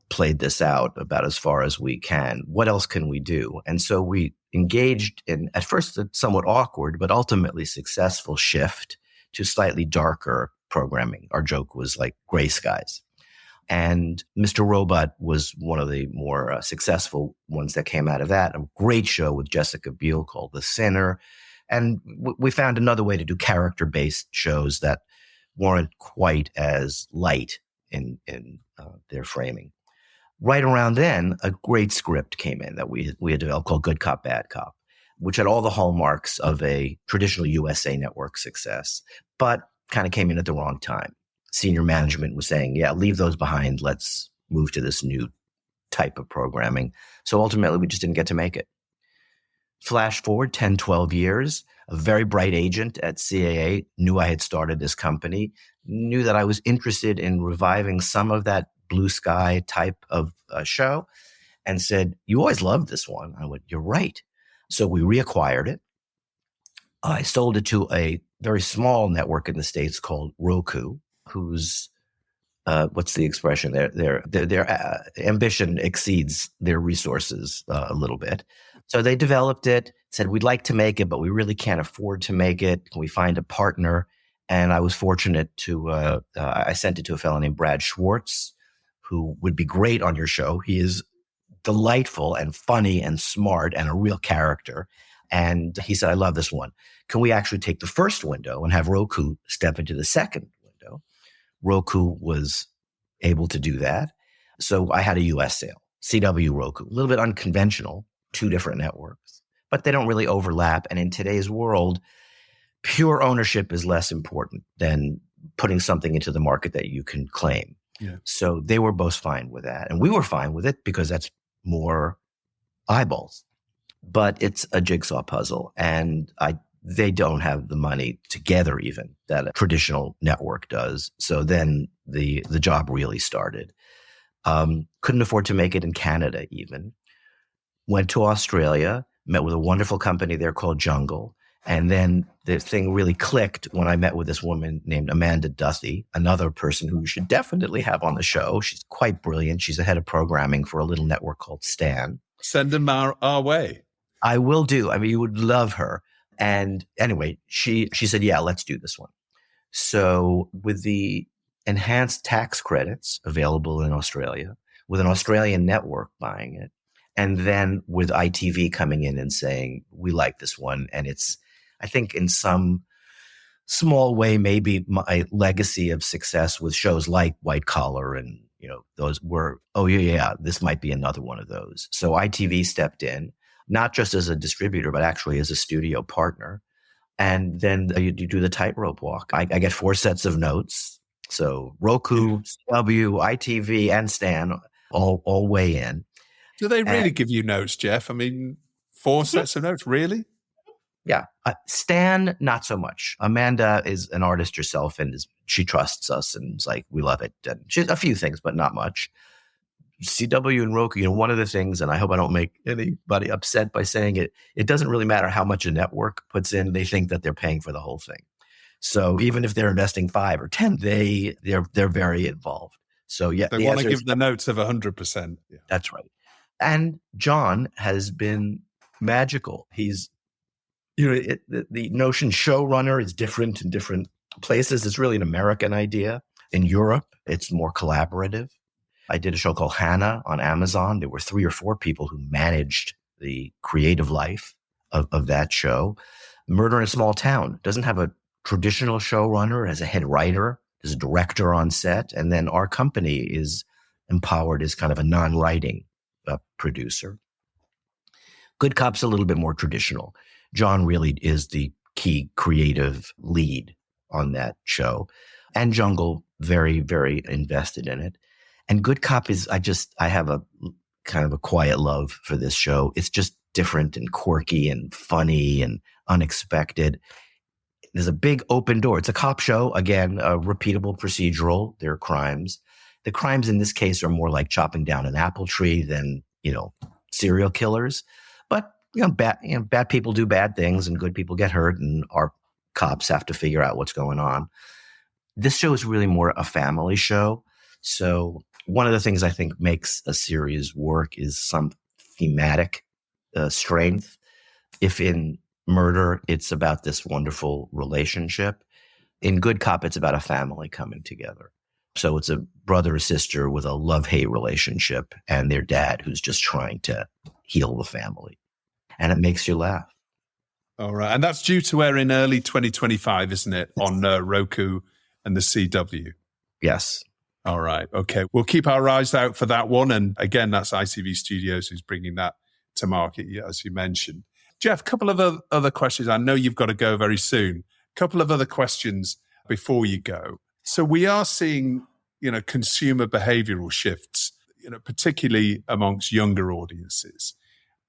played this out about as far as we can. What else can we do? And so we engaged in, at first, a somewhat awkward but ultimately successful shift to slightly darker programming. Our joke was like gray skies. And Mr. Robot was one of the more successful ones that came out of that. A great show with Jessica Biel called The Sinner. And we found another way to do character-based shows that weren't quite as light in their framing. Right around then, a great script came in that we had developed called Good Cop, Bad Cop, which had all the hallmarks of a traditional USA Network success, but kind of came in at the wrong time. Senior management was saying, yeah, leave those behind. Let's move to this new type of programming. So ultimately, we just didn't get to make it. Flash forward 10, 12 years, a very bright agent at CAA knew I had started this company, knew that I was interested in reviving some of that blue sky type of show, and said, you always loved this one. I went, you're right. So we reacquired it. I sold it to a very small network in the States called Roku, whose, what's the expression? Their ambition exceeds their resources a little bit. So they developed it, said, we'd like to make it, but we really can't afford to make it. Can we find a partner? And I was fortunate to, I sent it to a fellow named Brad Schwartz, who would be great on your show. He is delightful and funny and smart and a real character. And he said, I love this one. Can we actually take the first window and have Roku step into the second window? Roku was able to do that. So I had a US sale, CW Roku, a little bit unconventional, 2 different networks, but they don't really overlap. And in today's world, pure ownership is less important than putting something into the market that you can claim. Yeah. So they were both fine with that. And we were fine with it because that's more eyeballs. But it's a jigsaw puzzle. And they don't have the money together even that a traditional network does. So then the job really started. Couldn't afford to make it in Canada even. Went to Australia, met with a wonderful company there called Jungle. And then the thing really clicked when I met with this woman named Amanda Duthie, another person who you should definitely have on the show. She's quite brilliant. She's the head of programming for a little network called Stan. Send them our way. I will do. I mean, you would love her. And anyway, she said, yeah, let's do this one. So with the enhanced tax credits available in Australia, with an Australian network buying it, and then with ITV coming in and saying, we like this one. And it's, I think in some small way, maybe my legacy of success with shows like White Collar and, those were, oh yeah, this might be another one of those. So ITV stepped in. not just as a distributor, but actually as a studio partner. And then you do the tightrope walk. I get 4 sets of notes. So Roku, CW, ITV, and Stan all weigh in. Do they really give you notes, Jeff? I mean, 4 sets of notes, really? Yeah. Stan, not so much. Amanda is an artist herself, and she trusts us and is like, we love it. And she's a few things, but not much. CW and Roku, one of the things, and I hope I don't make anybody upset by saying it, it doesn't really matter how much a network puts in. They think that they're paying for the whole thing. So even if they're investing 5 or 10, they're very involved. So yeah, they want to give the notes of 100%. Yeah. That's right. And John has been magical. He's, the notion showrunner is different in different places. It's really an American idea. In Europe, it's more collaborative. I did a show called Hannah on Amazon. There were 3 or 4 people who managed the creative life of that show. Murder in a Small Town doesn't have a traditional showrunner, as a head writer, as a director on set. And then our company is empowered as kind of a non-writing producer. Good Cop's a little bit more traditional. John really is the key creative lead on that show. And Jungle, very, very invested in it. And Good Cop is, I have a kind of a quiet love for this show. It's just different and quirky and funny and unexpected. There's a big open door. It's a cop show. Again, a repeatable procedural. There are crimes. The crimes in this case are more like chopping down an apple tree than, serial killers. But, bad people do bad things and good people get hurt, and our cops have to figure out what's going on. This show is really more a family show. So one of the things I think makes a series work is some thematic strength. If in Murder, it's about this wonderful relationship. In Good Cop, it's about a family coming together. So it's a brother or sister with a love-hate relationship and their dad who's just trying to heal the family. And it makes you laugh. All right. And that's due to air in early 2025, isn't it? On Roku and the CW. Yes. All right. Okay. We'll keep our eyes out for that one. And again, that's ITV Studios who's bringing that to market, as you mentioned. Jeff, a couple of other questions. I know you've got to go very soon. A couple of other questions before you go. So we are seeing, consumer behavioral shifts, particularly amongst younger audiences.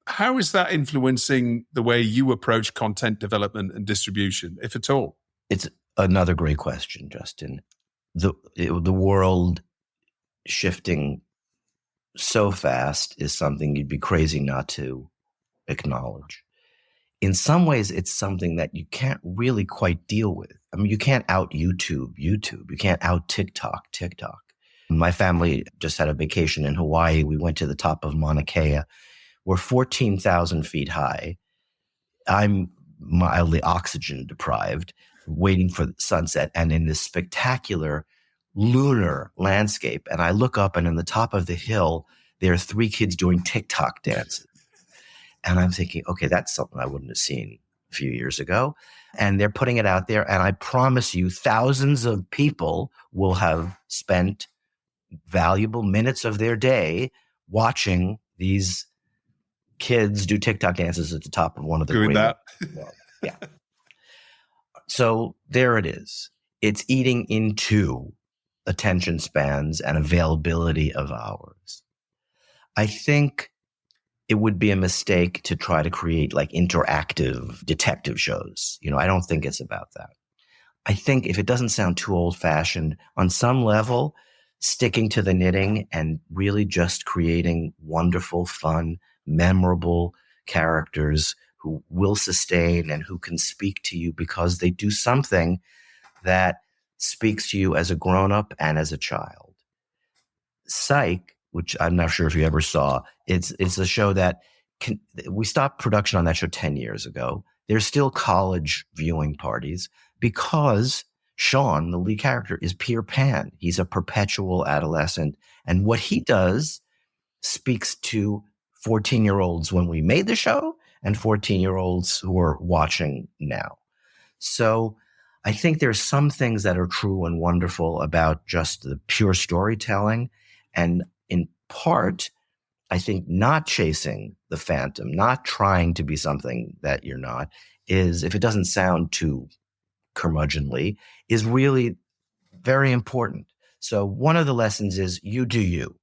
How is that influencing the way you approach content development and distribution, if at all? It's another great question, Justin. The world shifting so fast is something you'd be crazy not to acknowledge. In some ways, it's something that you can't really quite deal with. I mean, you can't out YouTube. You can't out TikTok. My family just had a vacation in Hawaii. We went to the top of Mauna Kea. We're 14,000 feet high. I'm mildly oxygen deprived, waiting for the sunset, and in this spectacular lunar landscape. And I look up, and in the top of the hill, there are 3 kids doing TikTok dances. And I'm thinking, okay, that's something I wouldn't have seen a few years ago. And they're putting it out there. And I promise you, thousands of people will have spent valuable minutes of their day watching these kids do TikTok dances at the top of one of the doing that. Yeah. So there it is. It's eating into attention spans and availability of hours. I think it would be a mistake to try to create like interactive detective shows. I don't think it's about that. I think if it doesn't sound too old-fashioned, on some level, sticking to the knitting and really just creating wonderful, fun, memorable characters who will sustain and who can speak to you because they do something that speaks to you as a grown-up and as a child. Psych, which I'm not sure if you ever saw, it's a show that we stopped production on that show 10 years ago. There's still college viewing parties because Sean, the lead character, is Peter Pan. He's a perpetual adolescent. And what he does speaks to 14-year-olds when we made the show and 14-year-olds who are watching now. So I think there's some things that are true and wonderful about just the pure storytelling. And in part, I think not chasing the phantom, not trying to be something that you're not, is, if it doesn't sound too curmudgeonly, is really very important. So one of the lessons is you do you.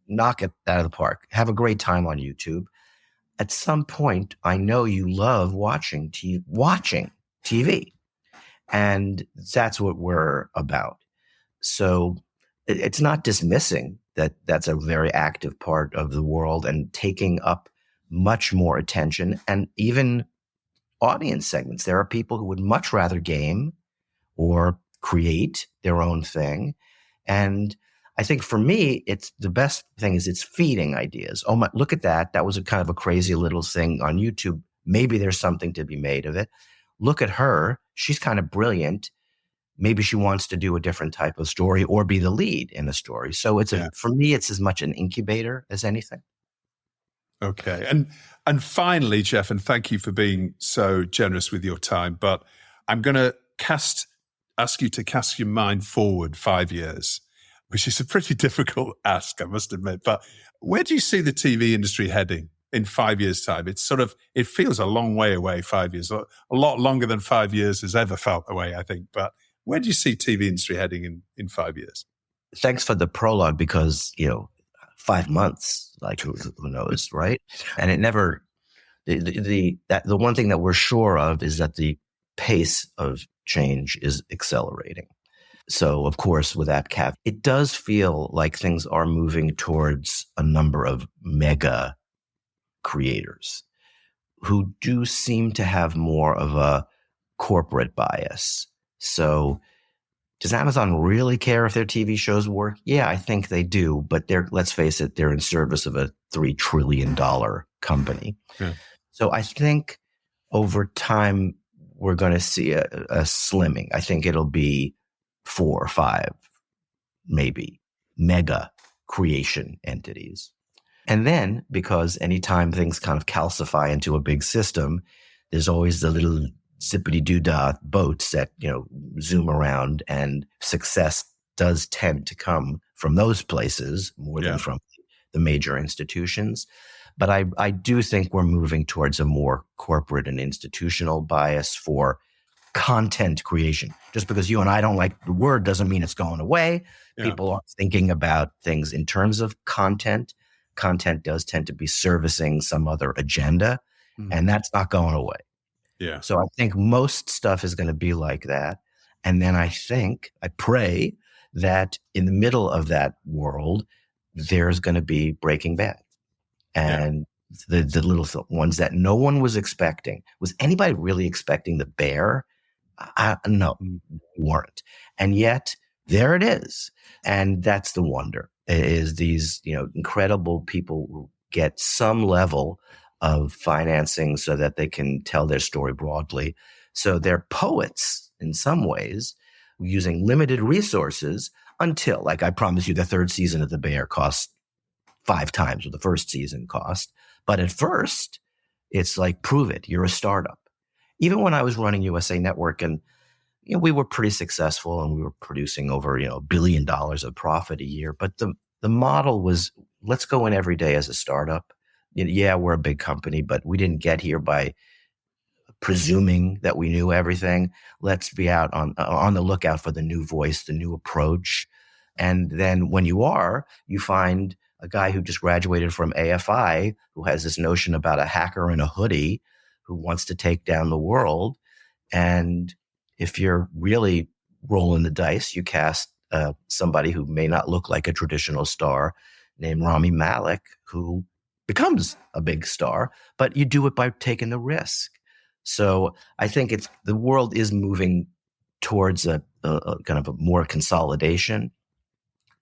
Knock it out of the park. Have a great time on YouTube. At some point, I know you love watching TV. And that's what we're about. So it's not dismissing that that's a very active part of the world and taking up much more attention and even audience segments. There are people who would much rather game or create their own thing. And I think for me, it's the best thing is it's feeding ideas. Oh my, look at that. That was a kind of a crazy little thing on YouTube. Maybe there's something to be made of it. Look at her. She's kind of brilliant. Maybe she wants to do a different type of story or be the lead in a story. So for me, it's as much an incubator as anything. Okay. And finally, Jeff, and thank you for being so generous with your time, but I'm going to ask you to cast your mind forward 5 years, which is a pretty difficult ask, I must admit. But where do you see the TV industry heading in 5 years' time? It feels a long way away, 5 years, a lot longer than 5 years has ever felt away, I think. But where do you see TV industry heading in 5 years? Thanks for the prologue, because, 5 months, like who knows, right? And it never, the one thing that we're sure of is that the pace of change is accelerating. So, of course, with that cap, it does feel like things are moving towards a number of mega creators who do seem to have more of a corporate bias. So does Amazon really care if their TV shows work? Yeah, I think they do. But let's face it, they're in service of a $3 trillion company. Yeah. So I think over time, we're going to see a slimming. I think it'll be 4 or 5, maybe, mega creation entities. And then, because anytime things kind of calcify into a big system, there's always the little zippity-doo-dah boats that, zoom around, and success does tend to come from those places more than from the major institutions. But I do think we're moving towards a more corporate and institutional bias for content creation. Just because you and I don't like the word doesn't mean it's going away. Yeah. People are thinking about things in terms of content. Content does tend to be servicing some other agenda, and that's not going away. Yeah. So I think most stuff is going to be like that. And then I pray that in the middle of that world, there's going to be Breaking Bad. And the little ones that no one was expecting. Was anybody really expecting the bear? No, weren't. And yet there it is. And that's the wonder, is these, incredible people who get some level of financing so that they can tell their story broadly. So they're poets in some ways, using limited resources until, like I promise you, the 3rd season of The Bear cost 5 times what the first season cost. But at first, it's like, prove it. You're a startup. Even when I was running USA Network, and we were pretty successful, and we were producing over $1 billion of profit a year. But the model was, let's go in every day as a startup. Yeah, we're a big company, but we didn't get here by presuming that we knew everything. Let's be out on the lookout for the new voice, the new approach. And then when you find a guy who just graduated from AFI, who has this notion about a hacker in a hoodie who wants to take down the world. And if you're really rolling the dice, you cast somebody who may not look like a traditional star named Rami Malek, who becomes a big star, but you do it by taking the risk. So I think the world is moving towards a kind of a more consolidation.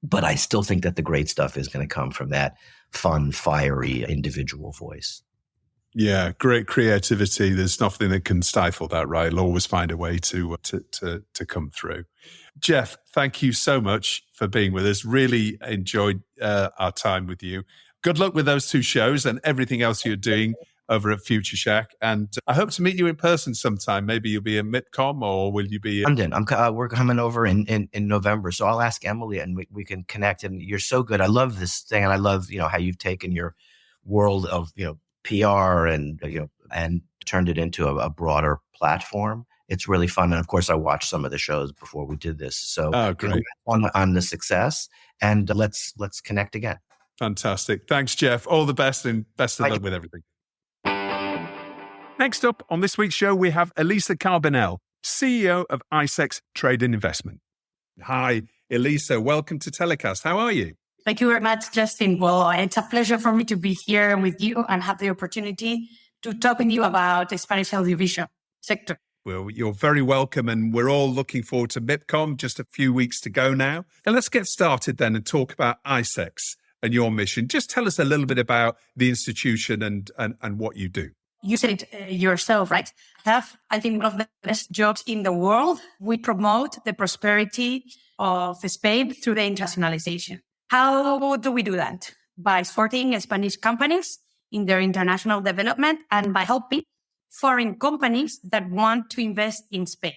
But I still think that the great stuff is going to come from that fun, fiery individual voice. Yeah, great creativity. There's nothing that can stifle that, right? It'll always find a way to come through. Jeff, thank you so much for being with us. Really enjoyed our time with you. Good luck with those 2 shows and everything else you're doing. over at Future Shack. And I hope to meet you in person sometime. Maybe you'll be in Mipcom, or will you be London? We're coming over in November. So I'll ask Emily and we can connect. And you're so good. I love this thing. And I love, how you've taken your world of, PR and, and turned it into a broader platform. It's really fun. And of course, I watched some of the shows before we did this. So great. On the success, and let's connect again. Fantastic. Thanks, Jeff. All the best and best of luck with everything. Next up on this week's show, we have Elisa Carbonell, CEO of ICEX Trade and Investment. Hi, Elisa. Welcome to TellyCast. How are you? Thank you very much, Justin. Well, it's a pleasure for me to be here with you and have the opportunity to talk with you about the Spanish audiovisual sector. Well, you're very welcome, and we're all looking forward to Mipcom, just a few weeks to go now. And let's get started then and talk about ICEX and your mission. Just tell us a little bit about the institution and what you do. You said it yourself, right? I think, one of the best jobs in the world. We promote the prosperity of Spain through the internationalization. How do we do that? By supporting Spanish companies in their international development and by helping foreign companies that want to invest in Spain.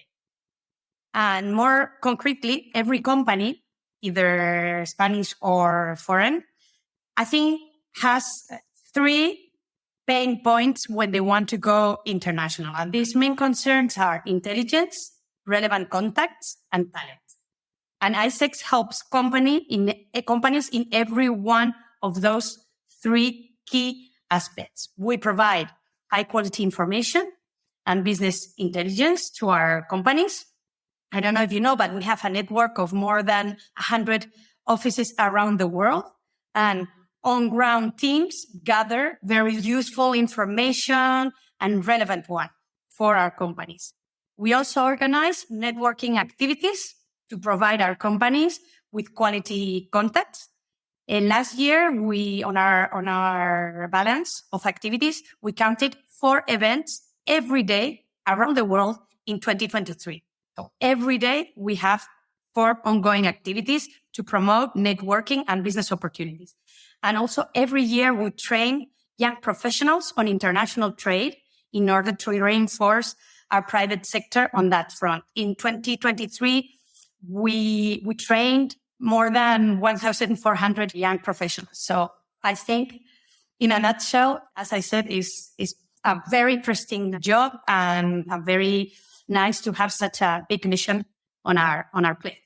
And more concretely, every company, either Spanish or foreign, I think has three pain points when they want to go international. And these main concerns are intelligence, relevant contacts, and talent. And ICEX helps companies in every one of those three key aspects. We provide high quality information and business intelligence to our companies. I don't know if you know, but we have a network of more than 100 offices around the world, and on-ground teams gather very useful information and relevant one for our companies. We also organize networking activities to provide our companies with quality contacts. And last year, on our balance of activities, we counted 4 events every day around the world in 2023. So every day we have 4 ongoing activities to promote networking and business opportunities. And also every year we train young professionals on international trade in order to reinforce our private sector on that front. In 2023, we trained more than 1,400 young professionals. So I think, in a nutshell, as I said, is a very interesting job and a very nice to have such a big mission on our plate.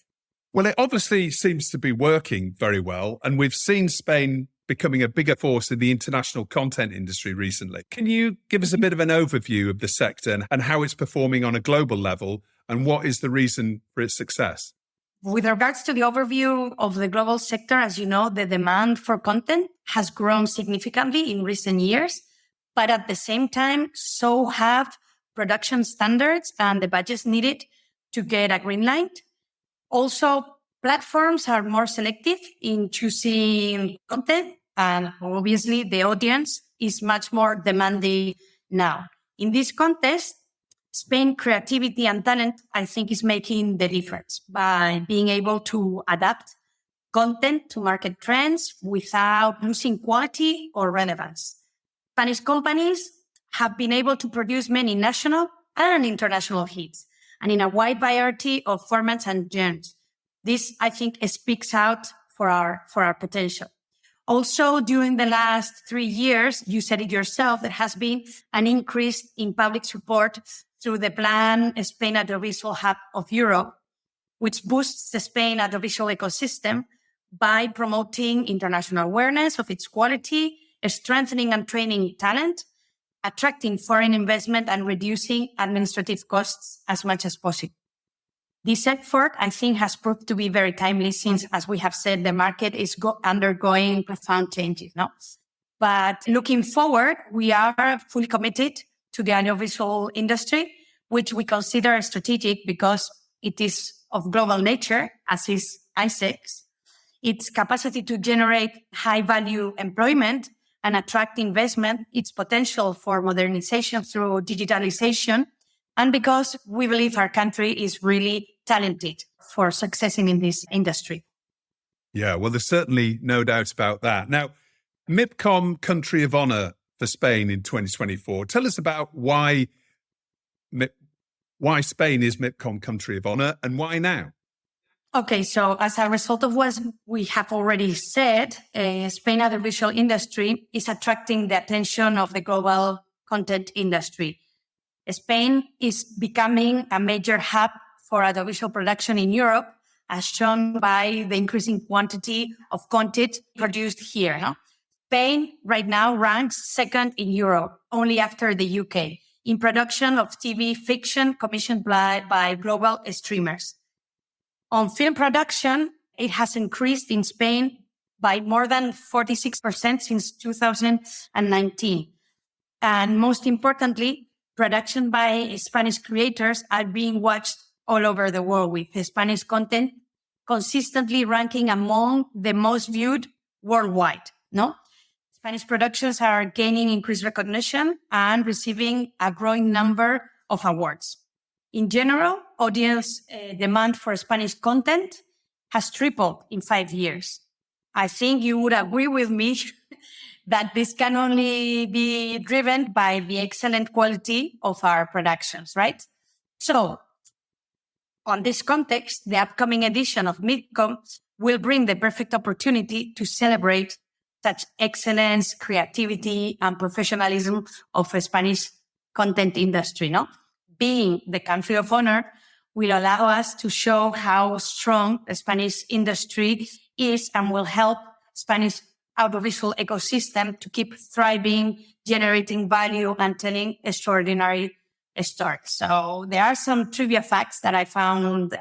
Well, it obviously seems to be working very well, and we've seen Spain becoming a bigger force in the international content industry recently. Can you give us a bit of an overview of the sector and how it's performing on a global level, and what is the reason for its success? With regards to the overview of the global sector, as you know, the demand for content has grown significantly in recent years, but at the same time, so have production standards and the budgets needed to get a green light. Also, platforms are more selective in choosing content, and obviously the audience is much more demanding now. In this context, Spain creativity and talent, I think, is making the difference by being able to adapt content to market trends without losing quality or relevance. Spanish companies have been able to produce many national and international hits, and in a wide variety of formats and genres. This, I think, speaks out for our potential. Also, during the last 3 years, you said it yourself, there has been an increase in public support through the Plan Spain Audiovisual Hub of Europe, which boosts the Spain audiovisual ecosystem by promoting international awareness of its quality, strengthening and training talent, attracting foreign investment, and reducing administrative costs as much as possible. This effort, I think, has proved to be very timely since, as we have said, the market is undergoing profound changes. No? But looking forward, we are fully committed to the audiovisual industry, which we consider strategic because it is of global nature, as is ICEX. Its capacity to generate high-value employment and attract investment, its potential for modernization through digitalization, and because we believe our country is really talented for successing in this industry. Yeah, well, there's certainly no doubt about that. Now, Mipcom Country of Honour for Spain in 2024. Tell us about why Spain is Mipcom Country of Honor and why now? Okay, so as a result of what we have already said, Spain audiovisual industry is attracting the attention of the global content industry. Spain is becoming a major hub for audiovisual production in Europe, as shown by the increasing quantity of content produced here. No? Spain right now ranks second in Europe, only after the UK, in production of TV fiction commissioned by global streamers. On film production, it has increased in Spain by more than 46% since 2019. And most importantly, production by Spanish creators are being watched all over the world, with Spanish content consistently ranking among the most viewed worldwide. No? Spanish productions are gaining increased recognition and receiving a growing number of awards. In general, audience demand for Spanish content has tripled in 5 years. I think you would agree with me that this can only be driven by the excellent quality of our productions, right? So, on this context, the upcoming edition of Mipcom will bring the perfect opportunity to celebrate such excellence, creativity, and professionalism of the Spanish content industry, no? Being the country of honor will allow us to show how strong the Spanish industry is and will help Spanish audiovisual ecosystem to keep thriving, generating value, and telling extraordinary stories. So there are some trivia facts that I found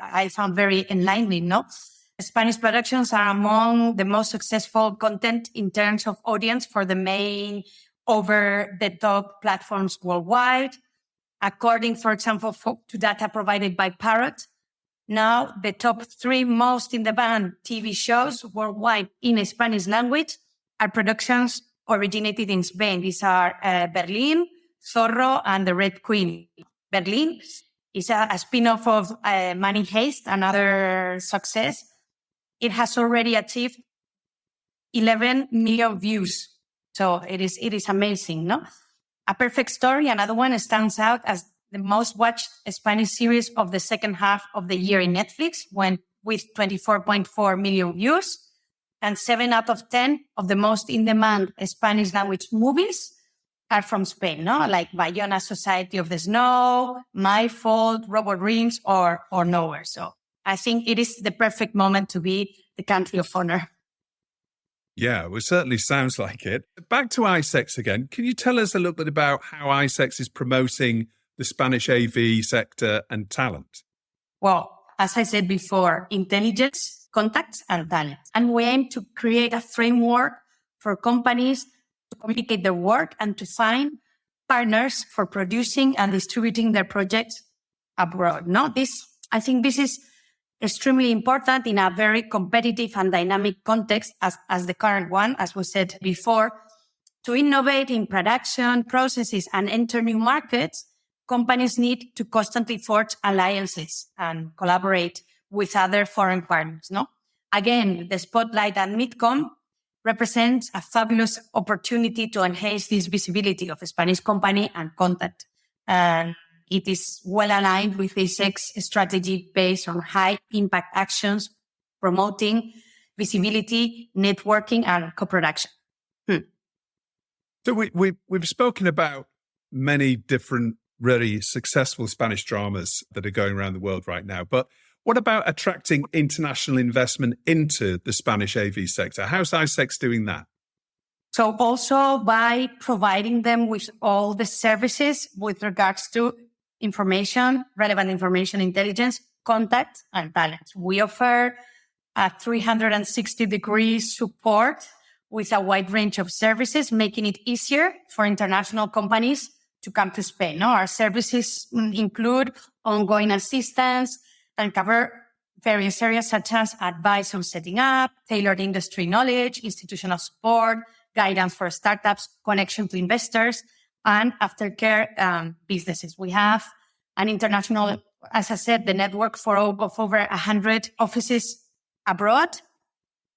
very enlightening. No, Spanish productions are among the most successful content in terms of audience for the main over-the-top platforms worldwide. According, for example, to data provided by Parrot, now the top 3 most in-demand TV shows worldwide in Spanish language are productions originated in Spain. These are Berlin, Zorro, and The Red Queen. Berlin is a spin-off of Money Heist, another success. It has already achieved 11 million views. So it is amazing, no? A Perfect Story, another one, stands out as the most watched Spanish series of the second half of the year in Netflix, with 24.4 million views. And 7 out of 10 of the most in-demand Spanish language movies are from Spain, no? Like Bayona Society of the Snow, My Fault, Robot Rings, or Nowhere. So I think it is the perfect moment to be the country of honor. Yeah, well, it certainly sounds like it. Back to ICEX again. Can you tell us a little bit about how ICEX is promoting the Spanish AV sector and talent? Well, as I said before, intelligence, contacts, and talent. And we aim to create a framework for companies to communicate their work and to find partners for producing and distributing their projects abroad. I think this is extremely important in a very competitive and dynamic context as the current one, as we said before. To innovate in production processes and enter new markets, companies need to constantly forge alliances and collaborate with other foreign partners. No, again, the spotlight at Mipcom represents a fabulous opportunity to enhance this visibility of a Spanish company and content. And it is well aligned with the ICEX strategy based on high impact actions, promoting visibility, networking, and co-production. So we've spoken about many different really successful Spanish dramas that are going around the world right now. But what about attracting international investment into the Spanish AV sector? How's ICEX doing that? So also by providing them with all the services with regards to information, relevant information, intelligence, contact, and talent. We offer a 360-degree support with a wide range of services, making it easier for international companies to come to Spain. Our services include ongoing assistance and cover various areas such as advice on setting up, tailored industry knowledge, institutional support, guidance for startups, connection to investors, and aftercare businesses. We have an international, as I said, the network of over 100 offices abroad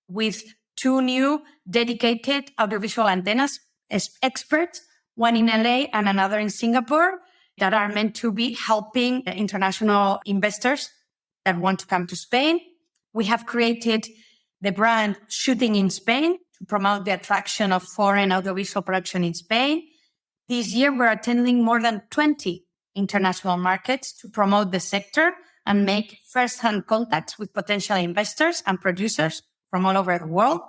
with 2 new dedicated audiovisual antennas experts, one in LA and another in Singapore, that are meant to be helping international investors that want to come to Spain. We have created the brand Shooting in Spain to promote the attraction of foreign audiovisual production in Spain. This year, we're attending more than 20 international markets to promote the sector and make first-hand contacts with potential investors and producers from all over the world.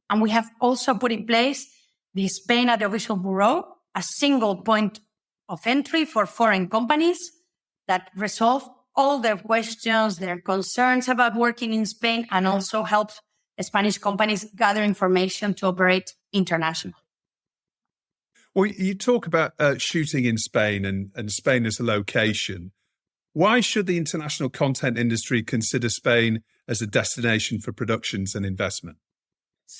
And we have also put in place the Spain Audiovisual Bureau, a single point of entry for foreign companies that resolve all their questions, their concerns about working in Spain, and also help Spanish companies gather information to operate internationally. Well, you talk about shooting in Spain and Spain as a location. Why should the international content industry consider Spain as a destination for productions and investment?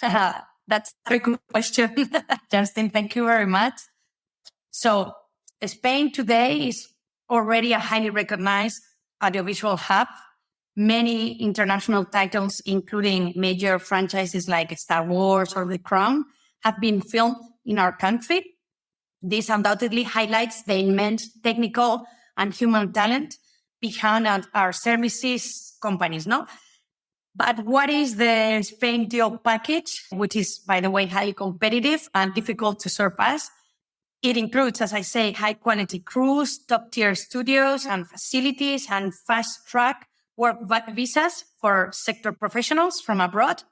That's a very good question, Justin. Thank you very much. So Spain today is already a highly recognized audiovisual hub. Many international titles, including major franchises like Star Wars or The Crown, have been filmed in our country. This undoubtedly highlights the immense technical and human talent behind our services companies, no? But what is the Spain deal package, which is, by the way, highly competitive and difficult to surpass? It includes, as I say, high-quality crews, top-tier studios and facilities, and fast-track work visas for sector professionals from abroad,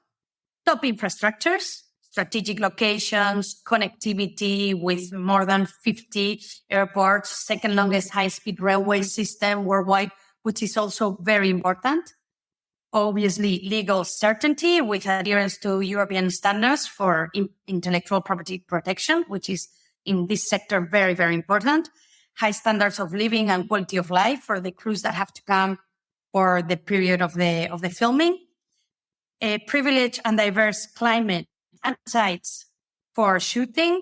top infrastructures, strategic locations, connectivity with more than 50 airports, second longest high-speed railway system worldwide, which is also very important. Obviously, legal certainty with adherence to European standards for intellectual property protection, which is in this sector very, very important. High standards of living and quality of life for the crews that have to come for the period of the filming. A privileged and diverse climate and sites for shooting.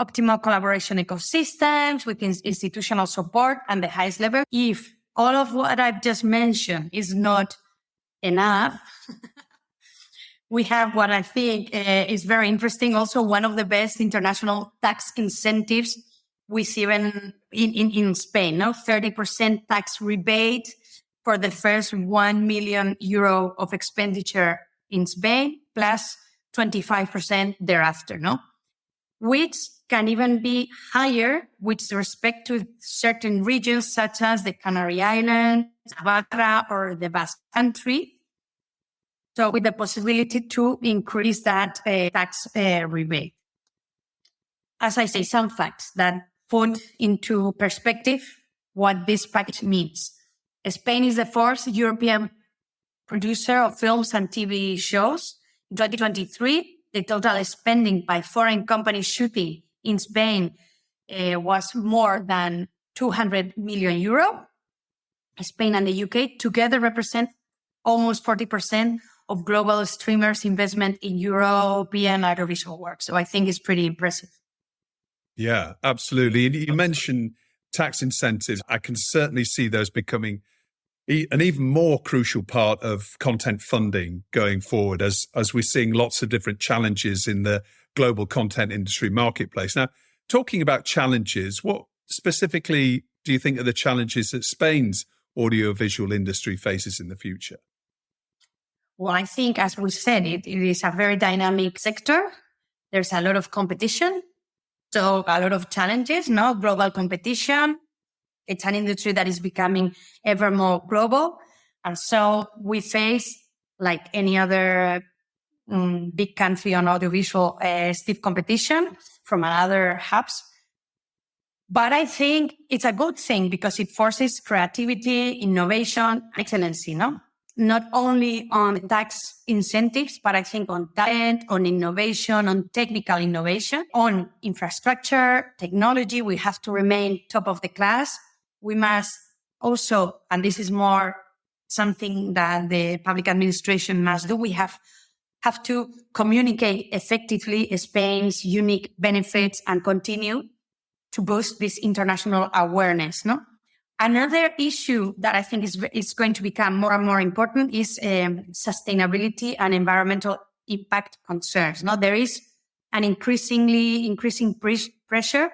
Optimal collaboration ecosystems with institutional support and the highest level. If all of what I've just mentioned is not enough, we have what I think is very interesting. Also, one of the best international tax incentives we see even in Spain. No, 30% tax rebate for the first 1 million euro of expenditure in Spain, plus 25% thereafter. No, which can even be higher with respect to certain regions such as the Canary Islands, Navarra, or the Basque Country. So with the possibility to increase that tax rebate. As I say, some facts that put into perspective what this package means. Spain is the fourth European producer of films and TV shows. In 2023, the total spending by foreign companies shooting in Spain was more than 200 million euro. Spain and the UK together represent almost 40% of global streamers' investment in European audiovisual work. So I think it's pretty impressive. Yeah, absolutely. And you mentioned tax incentives. I can certainly see those becoming an even more crucial part of content funding going forward as we're seeing lots of different challenges in the global content industry marketplace. Now, talking about challenges, what specifically do you think are the challenges that Spain's audiovisual industry faces in the future? Well, I think, as we said, it is a very dynamic sector. There's a lot of competition, so a lot of challenges, no? Global competition. It's an industry that is becoming ever more global. And so we face, like any other big country on audiovisual, stiff competition from other hubs. But I think it's a good thing because it forces creativity, innovation, excellency, no? Not only on tax incentives, but I think on talent, on innovation, on technical innovation, on infrastructure, technology. We have to remain top of the class. We must also, and this is more something that the public administration must do, we have to communicate effectively Spain's unique benefits and continue to boost this international awareness, no? Another issue that I think is going to become more and more important is sustainability and environmental impact concerns. No, there is and increasing pressure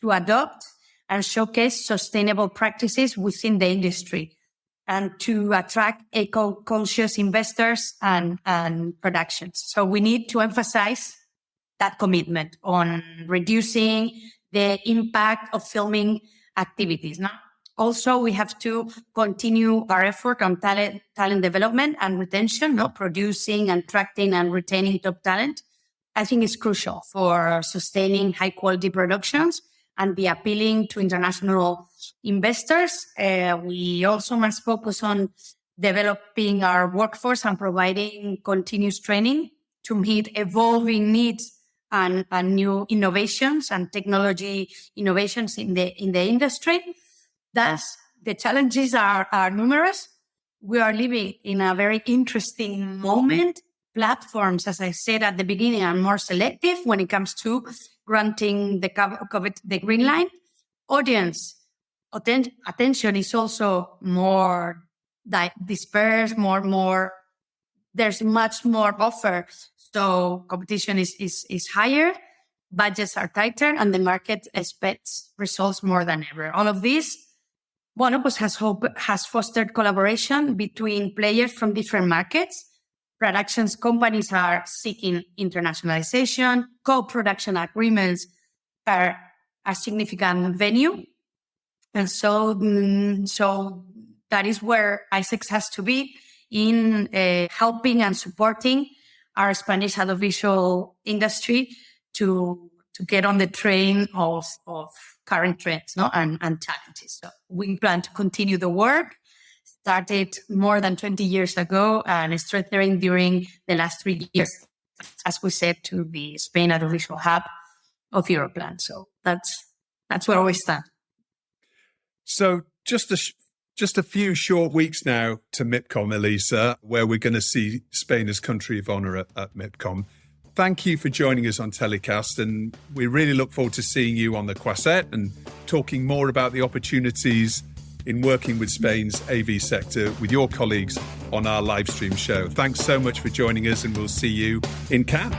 to adopt and showcase sustainable practices within the industry and to attract eco-conscious investors and productions. So we need to emphasize that commitment on reducing the impact of filming activities. No? Also, we have to continue our effort on talent development and retention, producing, attracting, and retaining top talent. I think it's crucial for sustaining high-quality productions and be appealing to international investors. We also must focus on developing our workforce and providing continuous training to meet evolving needs and new innovations and technology innovations in the industry. Thus, the challenges are numerous. We are living in a very interesting moment. Platforms, as I said at the beginning, are more selective when it comes to granting the green light. Audience attention is also more dispersed, more. There's much more offer, so competition is higher. Budgets are tighter, and the market expects results more than ever. All of this, Bonobos has fostered collaboration between players from different markets. Productions companies are seeking internationalization. Co-production agreements are a significant venue. And so that is where ICEX has to be in helping and supporting our Spanish audiovisual industry to get on the train of current trends and challenges. So we plan to continue the work started more than 20 years ago and strengthening during the last 3 years, as we said, to the Spain audiovisual hub of Europlan. So that's where we stand. So just a few short weeks now to Mipcom, Elisa, where we're going to see Spain as country of honour at Mipcom. Thank you for joining us on TellyCast, and we really look forward to seeing you on the Quasset and talking more about the opportunities in working with Spain's AV sector with your colleagues on our live stream show. Thanks so much for joining us, and we'll see you in Cannes.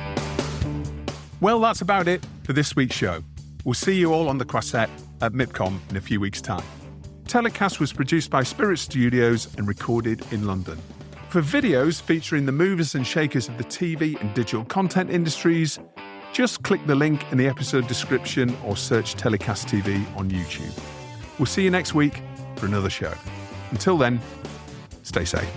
Well, that's about it for this week's show. We'll see you all on the Quasset at Mipcom in a few weeks' time. TellyCast was produced by Spirit Studios and recorded in London. For videos featuring the movers and shakers of the TV and digital content industries, just click the link in the episode description or search TellyCast TV on YouTube. We'll see you next week for another show. Until then, stay safe.